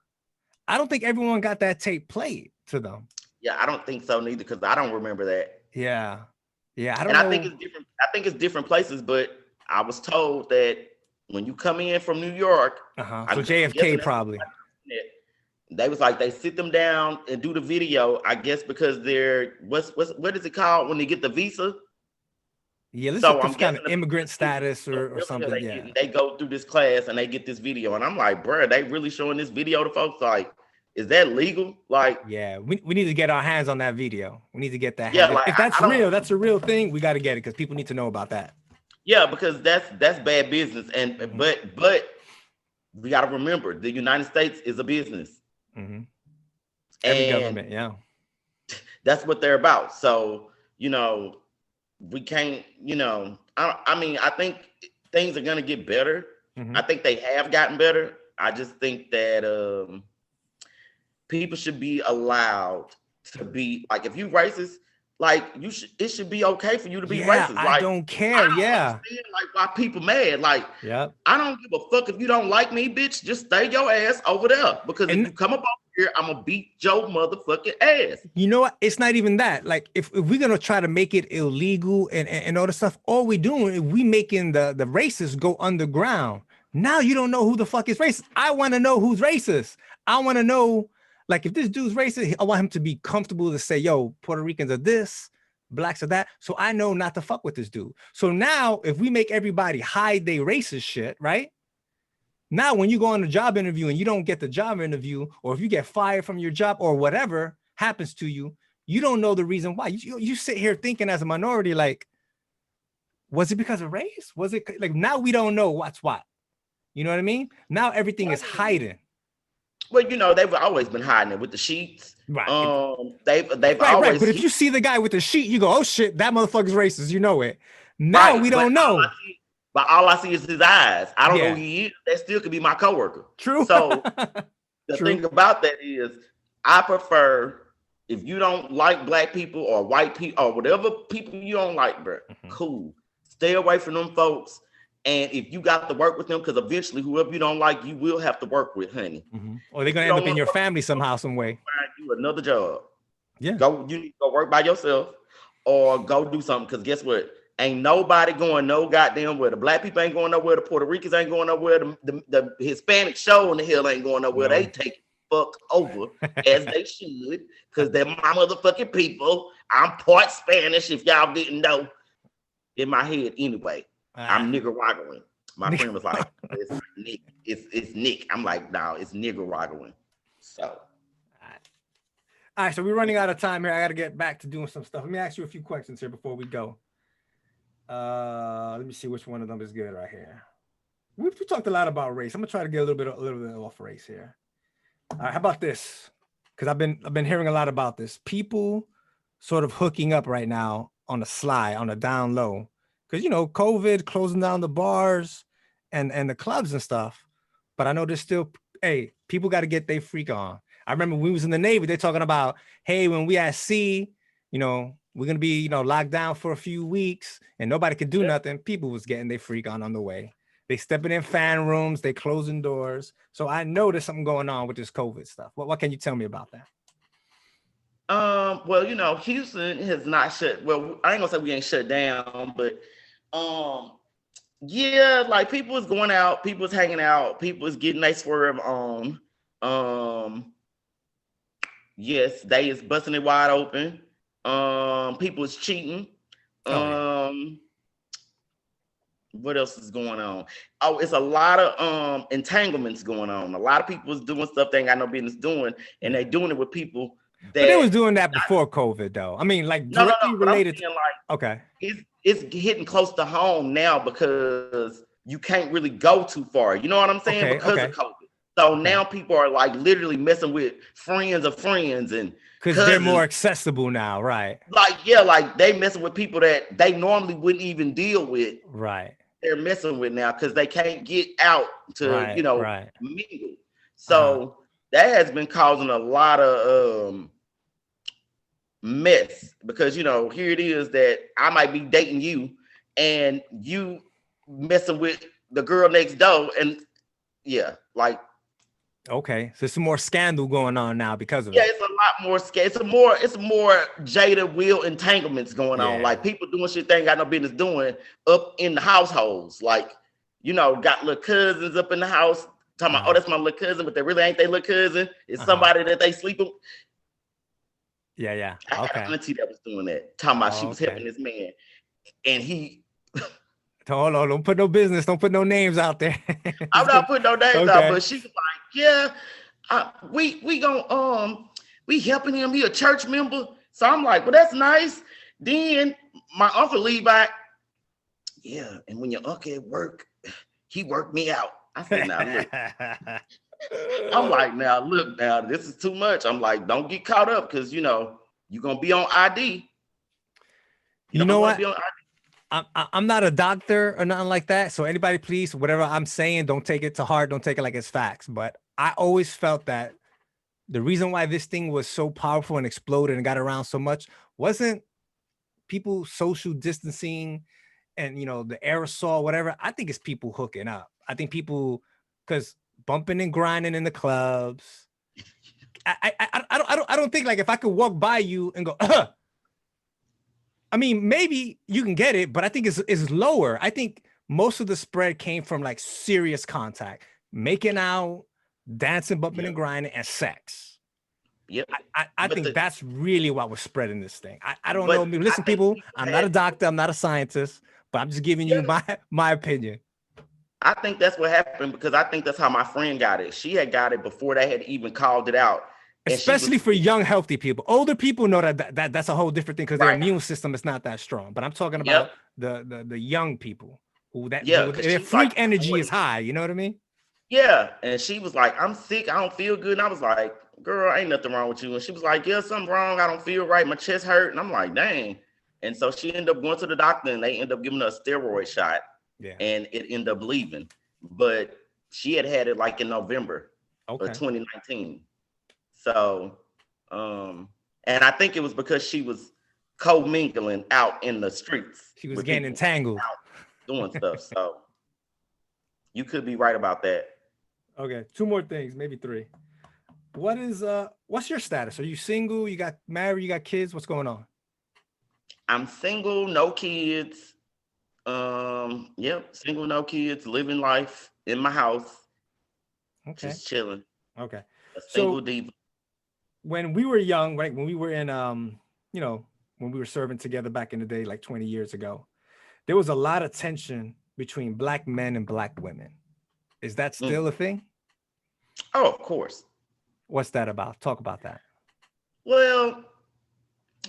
Speaker 1: I don't think everyone got that tape played to them."
Speaker 2: Yeah, I don't think so neither because I don't remember that.
Speaker 1: Yeah, I don't
Speaker 2: know.
Speaker 1: I
Speaker 2: think it's different. I think it's different places, but I was told that when you come in from New York,
Speaker 1: so JFK probably.
Speaker 2: They was like they sit them down and do the video. I guess because they're what is it called when they get the visa?
Speaker 1: Yeah, this is some kind of immigrant status or something.
Speaker 2: They go through this class and they get this video, and I'm like, bro, they really showing this video to folks? Like, is that legal? Like,
Speaker 1: yeah, we need to get our hands on that video. We need to get that.
Speaker 2: Yeah, like,
Speaker 1: if that's real, that's a real thing. We got to get it because people need to know about that.
Speaker 2: Yeah, because that's bad business, and but we got to remember the United States is a business.
Speaker 1: Every government, yeah,
Speaker 2: that's what they're about. So we can't. I mean, I think things are gonna get better. I think they have gotten better. I just think that people should be allowed to be like, if you racist, like it should be okay for you to be racist. Like,
Speaker 1: I don't care. I don't understand,
Speaker 2: like why people mad. Like, I don't give a fuck if you don't like me, bitch. Just stay your ass over there. Because if you come up over here, I'm gonna beat your motherfucking ass.
Speaker 1: You know what? It's not even that. Like, if we're gonna try to make it illegal and all the stuff, all we doing is we making the racists go underground. Now you don't know who the fuck is racist. I want to know who's racist. I want to know. Like, if this dude's racist, I want him to be comfortable to say, yo, Puerto Ricans are this, blacks are that. So I know not to fuck with this dude. So now if we make everybody hide their racist shit, right? Now, when you go on a job interview and you don't get the job interview, or if you get fired from your job or whatever happens to you, you don't know the reason why. You sit here thinking as a minority, like, was it because of race? Was it like, now we don't know what's what? You know what I mean? Now everything is hiding.
Speaker 2: Well, they've always been hiding it with the sheets.
Speaker 1: Right.
Speaker 2: They've always.
Speaker 1: Right. But if you see the guy with the sheet, you go, "Oh shit, that motherfucker's racist." You know it. Now we don't know.
Speaker 2: All I see is his eyes. I don't know who he is. That still could be my coworker.
Speaker 1: True.
Speaker 2: So the thing about that is, I prefer, if you don't like black people or white people or whatever people you don't like, bro, cool. Stay away from them folks. And if you got to work with them, because eventually whoever you don't like, you will have to work with, honey.
Speaker 1: Or they're gonna end up in your family somehow, some way.
Speaker 2: Find you another job.
Speaker 1: Yeah.
Speaker 2: You need to go work by yourself or go do something. Because guess what? Ain't nobody going no goddamn where. The black people ain't going nowhere. The Puerto Ricans ain't going nowhere. The Hispanic show on the hill ain't going nowhere.
Speaker 1: No.
Speaker 2: They take fuck over as they should, because they're my motherfucking people. I'm part Spanish, if y'all didn't know. In my head, anyway. I'm Nicaraguan. My friend was like, it's Nick. It's Nick. I'm like, no, it's Nicaraguan. So.
Speaker 1: All right, so we're running out of time here. I got to get back to doing some stuff. Let me ask you a few questions here before we go. Let me see which one of them is good right here. We talked a lot about race. I'm gonna try to get a little bit off race here. All right, how about this? Because I've been hearing a lot about this. People sort of hooking up right now on the sly, on the down low, because COVID closing down the bars and the clubs and stuff. But I know there's still, hey, people got to get their freak on. I remember when we was in the Navy, they're talking about, hey, when we at sea, we're gonna be, locked down for a few weeks and nobody could do nothing. People was getting their freak on the way. They stepping in fan rooms, they closing doors. So I know there's something going on with this COVID stuff. What can you tell me about that?
Speaker 2: Well, Houston has not shut. Well, I ain't gonna say we ain't shut down, but yeah, like people was going out, people was hanging out, people was getting their swerve on. Yes, they is busting it wide open. People is cheating. What else is going on? Oh, it's a lot of entanglements going on. A lot of people is doing stuff they ain't got no business doing, and they doing it with people that.
Speaker 1: But they was doing that before COVID, though. I mean, like directly related. Okay,
Speaker 2: it's getting close to home now because you can't really go too far. You know what I'm saying? Because of COVID. So now people are like literally messing with friends of friends and
Speaker 1: because they're more accessible now, right?
Speaker 2: Like they messing with people that they normally wouldn't even deal with.
Speaker 1: Right.
Speaker 2: They're messing with now because they can't get out to mingle. So that has been causing a lot of mess because here it is that I might be dating you and you messing with the girl next door and
Speaker 1: okay, so some more scandal going on now because of
Speaker 2: it. Yeah, it's a lot more scandal. It's more Jada Will entanglements going on. Like people doing shit they ain't got no business doing up in the households. Like, got little cousins up in the house talking about, oh, that's my little cousin, but they really ain't their little cousin. It's somebody that they sleep with.
Speaker 1: Yeah.
Speaker 2: I had an auntie that was doing that, talking about she was helping this man, and he.
Speaker 1: Hold on, don't put no business, don't put no names out there.
Speaker 2: I'm not putting no names out, but she was like, yeah, we helping him. He a church member. So I'm like, well, that's nice. Then my uncle Levi, yeah, and when your uncle at work, he worked me out. I said, now look. I'm like, now look, now this is too much. I'm like, don't get caught up because you're gonna be on ID.
Speaker 1: You know what? I'm not a doctor or nothing like that. So anybody, please, whatever I'm saying, don't take it to heart. Don't take it like it's facts. But I always felt that the reason why this thing was so powerful and exploded and got around so much wasn't people social distancing and, the aerosol, whatever. I think it's people hooking up. I think people, because bumping and grinding in the clubs. I don't think like if I could walk by you and go, I mean, maybe you can get it, but I think it's lower. I think most of the spread came from like serious contact, making out, dancing, bumping and grinding, and sex.
Speaker 2: Yep.
Speaker 1: I think that's really what was spreading this thing. I don't know. Listen, people, I'm not a doctor, I'm not a scientist, but I'm just giving you my opinion.
Speaker 2: I think that's what happened because I think that's how my friend got it. She had got it before they had even called it out.
Speaker 1: Especially for young, healthy people. Older people know that's a whole different thing because their immune system is not that strong. But I'm talking about the young people who their freak energy is high. You know what I mean?
Speaker 2: Yeah. And she was like, I'm sick. I don't feel good. And I was like, girl, ain't nothing wrong with you. And she was like, yeah, something wrong. I don't feel right. My chest hurt. And I'm like, dang. And so she ended up going to the doctor and they ended up giving her a steroid shot. Yeah. And it ended up leaving. But she had it like in November of 2019. So, and I think it was because she was co-mingling out in the streets.
Speaker 1: She was getting entangled.
Speaker 2: Doing stuff. So you could be right about that.
Speaker 1: Okay. 2 more things, maybe 3. What's your status? Are you single? You got married? You got kids? What's going on?
Speaker 2: I'm single, no kids. Yep, single, no kids, living life in my house,
Speaker 1: Okay.
Speaker 2: just chilling.
Speaker 1: Okay.
Speaker 2: A single
Speaker 1: So
Speaker 2: diva.
Speaker 1: when we were young, right? When we were in, you know, when we were serving together back in the day, like 20 years ago, there was a lot of tension between black men and black women. Is that
Speaker 2: Mm.
Speaker 1: still a thing?
Speaker 2: Oh, of course.
Speaker 1: What's that about? Talk about that.
Speaker 2: Well,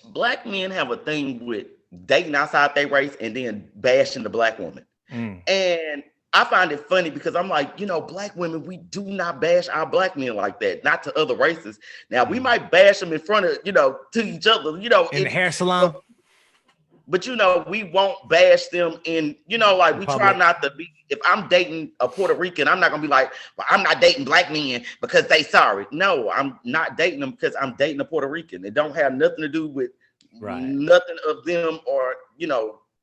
Speaker 2: black men have a thing with dating outside their race and then bashing the black woman.
Speaker 1: Mm,
Speaker 2: And I find it funny because I'm like, black women, we do not bash our black men like that, not to other races. Now we
Speaker 1: mm.
Speaker 2: might bash them in front of, to each other,
Speaker 1: In the hair
Speaker 2: but,
Speaker 1: salon,
Speaker 2: but we won't bash them in, like
Speaker 1: in
Speaker 2: we try
Speaker 1: public.
Speaker 2: not to be. If I'm dating a Puerto Rican, I'm not gonna be like, well, I'm not dating black men because they sorry. No, I'm not dating them because I'm dating a Puerto Rican. It don't have nothing to do with
Speaker 1: Right.
Speaker 2: nothing of them or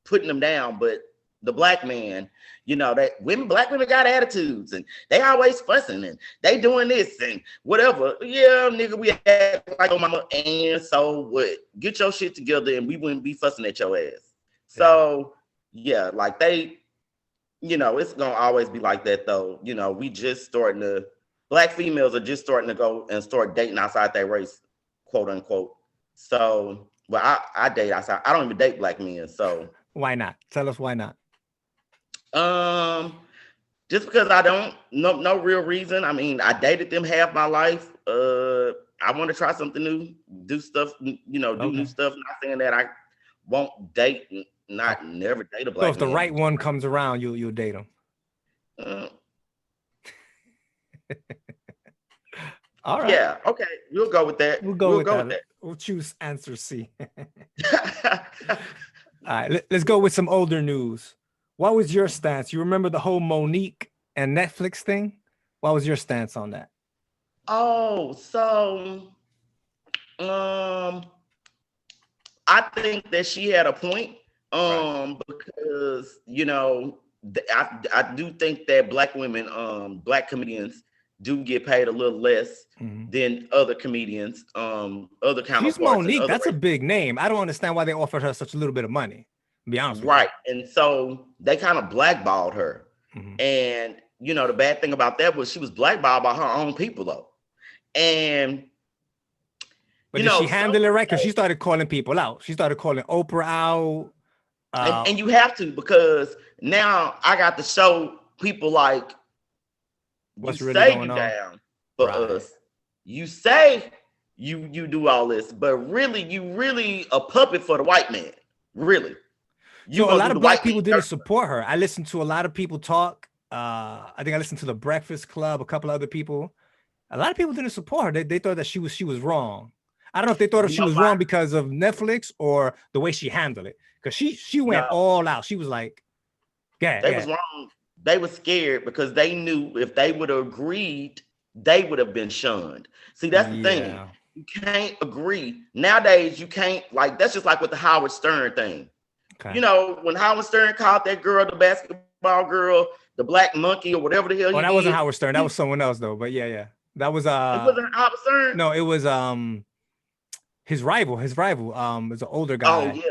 Speaker 2: putting them down, but the black man, that black women got attitudes and they always fussing and they doing this and whatever. Yeah, nigga, we act like oh mama, and so what? Get your shit together and we wouldn't be fussing at your ass. So yeah, like it's gonna always be like that though. We just black females are just starting to go and start dating outside their race, quote unquote. So I date outside. I don't even date black men. So
Speaker 1: Why not? Tell us why not.
Speaker 2: um just because I don't no real reason. I mean, I dated them half my life. I want to try something new, do stuff, do new stuff. Not saying that I won't date, not never date a black
Speaker 1: So if the
Speaker 2: man.
Speaker 1: right one comes around, you'll date him. All right.
Speaker 2: Yeah, okay. We'll go with that.
Speaker 1: We'll go with that. We'll choose answer C. All right, let's go with some older news. What was your stance? You remember the whole Monique and Netflix thing? What was your stance on that?
Speaker 2: Oh, so I think that she had a point. Because I do think that black women, black comedians do get paid a little less than other comedians, other counterparts.
Speaker 1: She's Monique. That's a big name. I don't understand why they offered her such a little bit of money. To be honest with
Speaker 2: right. And so they kind of blackballed her. And the bad thing about that was she was blackballed by her own people though. And
Speaker 1: but did she handle it right? Because she started calling people out. She started calling Oprah out.
Speaker 2: And you have to, because now I got to show people like
Speaker 1: what's
Speaker 2: you
Speaker 1: really
Speaker 2: say
Speaker 1: going
Speaker 2: you
Speaker 1: on
Speaker 2: down for us. You say you do all this, but really you really a puppet for the white man. Really.
Speaker 1: So a lot of black people didn't support her. I listened to a lot of people talk. I think I listened to the Breakfast Club, a couple other people. A lot of people didn't support her. They thought that she was wrong. I don't know if they thought she was wrong because of Netflix or the way she handled it. Because she went all out. She was like,
Speaker 2: they was wrong. They were scared because they knew if they would have agreed, they would have been shunned. See, that's the thing. You can't agree. Nowadays, you can't, like, that's just like with the Howard Stern thing. Okay. When Howard Stern called that girl, the basketball girl, the black monkey or whatever the hell
Speaker 1: that wasn't Howard Stern. That was someone else though. But yeah. That was
Speaker 2: it wasn't Howard Stern.
Speaker 1: No, it was his rival. Is an older guy.
Speaker 2: Oh yeah.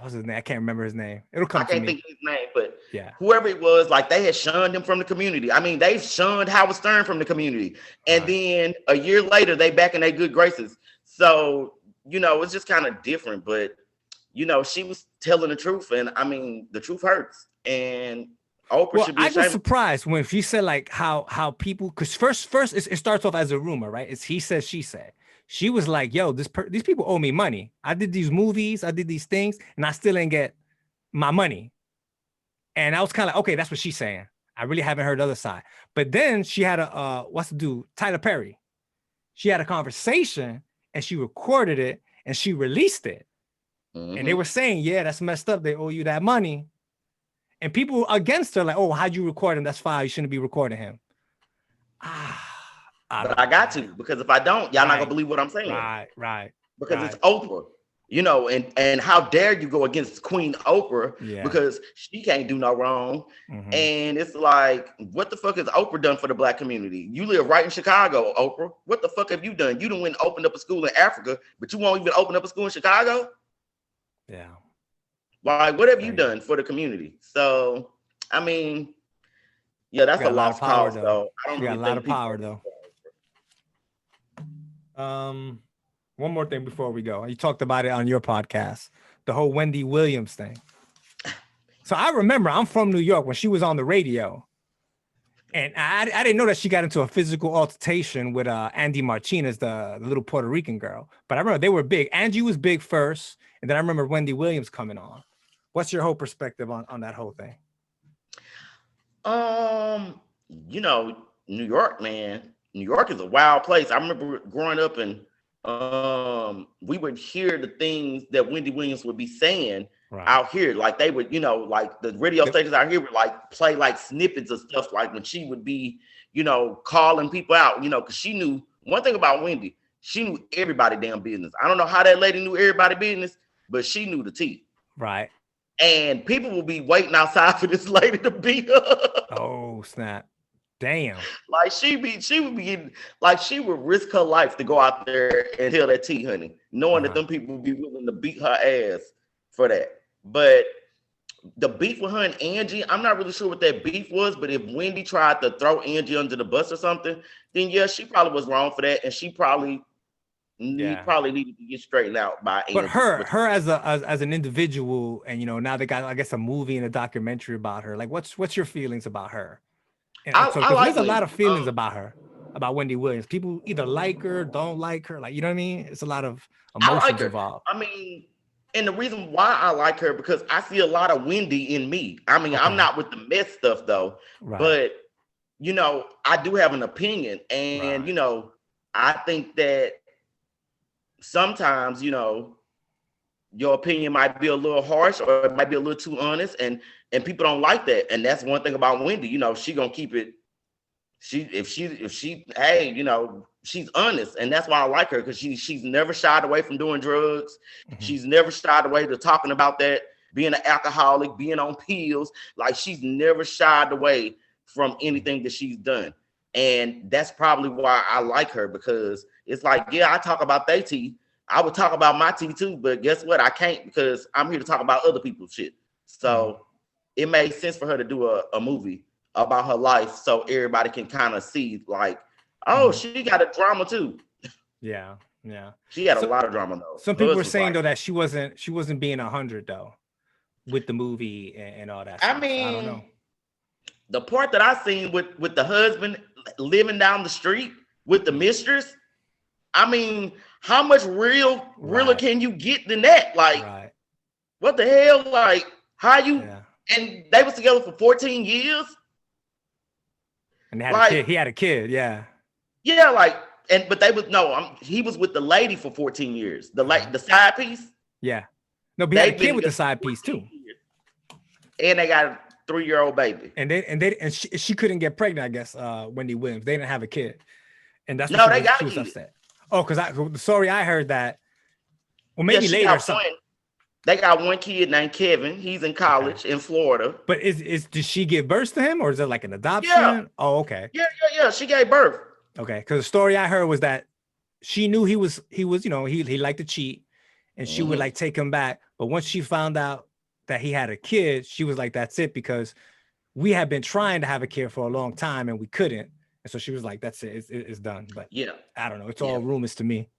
Speaker 1: What's his name? I can't remember his name. It'll come. I
Speaker 2: can't think of his name, but
Speaker 1: yeah,
Speaker 2: whoever it was, like they had shunned him from the community. I mean, they shunned Howard Stern from the community, and then a year later, they back in their good graces. So it's just kind of different. But she was telling the truth, and I mean, the truth hurts. And Oprah should be ashamed.
Speaker 1: I was surprised when she said like how people, because first it starts off as a rumor, right? It's he said, she said. She was like, yo, these people owe me money. I did these movies, I did these things, and I still ain't get my money. And I was kind of like, okay, that's what she's saying. I really haven't heard the other side. But then she had what's the dude? Tyler Perry. She had a conversation and she recorded it and she released it. And they were saying, yeah, that's messed up. They owe you that money. And people against her, like, oh, how'd you record him? That's fine. You shouldn't be recording him.
Speaker 2: But I got to, because if I don't, y'all not gonna believe what I'm saying.
Speaker 1: Right.
Speaker 2: Because it's Oprah, and how dare you go against Queen Oprah because she can't do no wrong. And it's like, what the fuck has Oprah done for the black community? You live right in Chicago, Oprah. What the fuck have you done? You done went and opened up a school in Africa, but you won't even open up a school in Chicago?
Speaker 1: Yeah.
Speaker 2: Like, what have you
Speaker 1: Right.
Speaker 2: done for the community? So, I mean, yeah, that's
Speaker 1: She
Speaker 2: a
Speaker 1: got a lot of
Speaker 2: lost
Speaker 1: power
Speaker 2: cause,
Speaker 1: though.
Speaker 2: though. I don't
Speaker 1: She got a
Speaker 2: really
Speaker 1: lot
Speaker 2: think
Speaker 1: of
Speaker 2: people
Speaker 1: power though. One more thing before we go. You talked about it on your podcast, the whole Wendy Williams thing. So I remember I'm from New York when she was on the radio. And I didn't know that she got into a physical altercation with Andy Martinez, the little Puerto Rican girl. But I remember they were big. Angie was big first, and then I remember Wendy Williams coming on. What's your whole perspective on that whole thing?
Speaker 2: You know, New York, man. New York is a wild place. I remember growing up and we would hear the things that Wendy Williams would be saying
Speaker 1: Right.
Speaker 2: out here. Like they would, you know, like the radio
Speaker 1: Yep.
Speaker 2: stations out here would like play like snippets of stuff, like when she would be, you know, calling people out, you know, because she knew one thing about Wendy, she knew everybody damn business. I don't know how that lady knew everybody business, but she knew the tea.
Speaker 1: Right.
Speaker 2: And people will be waiting outside for this lady to beat her.
Speaker 1: Oh, snap. Damn.
Speaker 2: Like she would be getting, like she would risk her life to go out there and tell that tea, honey, knowing that
Speaker 1: Uh-huh.
Speaker 2: them people would be willing to beat her ass for that. But the beef with her and Angie, I'm not really sure what that beef was, but if Wendy tried to throw Angie under the bus or something, then yeah, she probably was wrong for that, and she probably needed to get straightened out by Angie.
Speaker 1: But her as an individual, and you know, now they got, I guess, a movie and a documentary about her. Like, what's your feelings about her? And
Speaker 2: I
Speaker 1: so,
Speaker 2: like
Speaker 1: because there's a lot
Speaker 2: Wendy.
Speaker 1: of feelings about her, about Wendy Williams. People either like her, don't like her. Like, you know what I mean? It's a lot of
Speaker 2: I like
Speaker 1: emotions
Speaker 2: her.
Speaker 1: involved.
Speaker 2: I mean, and the reason why I like her because I see a lot of Wendy in me. I mean, I'm
Speaker 1: Okay.
Speaker 2: not with the mess stuff though,
Speaker 1: Right.
Speaker 2: but you know, I do have an opinion, and
Speaker 1: Right.
Speaker 2: you know, I think that sometimes, you know, your opinion might be a little harsh or it might be a little too honest, and people don't like that. And that's one thing about Wendy. You know, she gonna keep it. If she, hey, you know, she's honest, and that's why I like her because she's never shied away from doing drugs.
Speaker 1: Mhm.
Speaker 2: She's never shied away to talking about that, being an alcoholic, being on pills. Like she's never shied away from anything that she's done, and that's probably why I like her because it's like, yeah, I talk about their tea. I would talk about my tea too, but guess what? I can't because I'm here to talk about other people's shit. So it made sense for her to do a movie about her life so everybody can kind of see like, oh, she got a drama too.
Speaker 1: Yeah.
Speaker 2: She had a lot of drama though.
Speaker 1: Some people
Speaker 2: Hers
Speaker 1: were
Speaker 2: was
Speaker 1: saying
Speaker 2: like,
Speaker 1: though that she wasn't being 100 though with the movie and all that
Speaker 2: I
Speaker 1: stuff.
Speaker 2: mean,
Speaker 1: I don't know.
Speaker 2: the part that I seen with the husband living down the street with the mistress, I mean, how much realer
Speaker 1: Right.
Speaker 2: can you get than that? Like,
Speaker 1: Right.
Speaker 2: what the hell? Like, how you
Speaker 1: Yeah.
Speaker 2: and they was together for 14 years?
Speaker 1: And they had
Speaker 2: Like-
Speaker 1: a kid. He had a kid. Yeah.
Speaker 2: Yeah, like, and but they was he was with the lady for 14 years. The side piece.
Speaker 1: Yeah. No, but he had a
Speaker 2: They've been
Speaker 1: kid with the
Speaker 2: together
Speaker 1: side
Speaker 2: for
Speaker 1: piece too.
Speaker 2: 14 years. And they got a 3-year-old baby.
Speaker 1: And she couldn't get pregnant, I guess, Wendy Williams. They didn't have a kid. And that's
Speaker 2: No,
Speaker 1: what
Speaker 2: they got
Speaker 1: she
Speaker 2: a
Speaker 1: was
Speaker 2: kid.
Speaker 1: upset. Oh, because the story I heard that, well,
Speaker 2: Yeah,
Speaker 1: maybe
Speaker 2: she
Speaker 1: later
Speaker 2: got
Speaker 1: something.
Speaker 2: one. They got one kid named Kevin. He's in college in Florida.
Speaker 1: But did she give birth to him or is it like an adoption? Oh, okay.
Speaker 2: Yeah. She gave birth.
Speaker 1: Okay. Because the story I heard was that she knew he was, you know, he liked to cheat and she would like take him back. But once she found out that he had a kid, she was like, that's it, because we had been trying to have a kid for a long time and we couldn't. And so she was like, that's it. It's done. But
Speaker 2: Yeah.
Speaker 1: I don't know. It's all rumors to me.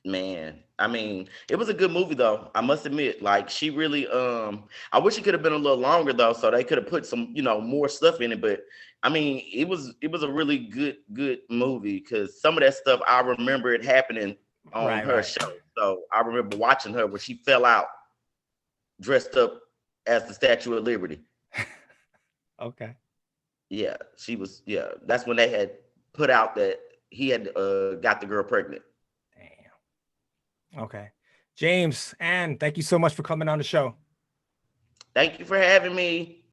Speaker 2: Man, I mean, it was a good movie though. I must admit, like she really I wish it could have been a little longer though, so they could have put some, you know, more stuff in it. But I mean, it was a really good movie because some of that stuff I remember it happening on her show. So I remember watching her when she fell out dressed up as the Statue of Liberty.
Speaker 1: Okay.
Speaker 2: Yeah, she was, that's when they had put out that he had got the girl pregnant.
Speaker 1: Damn. Okay. James, Ann, thank you so much for coming on the show.
Speaker 2: Thank you for having me.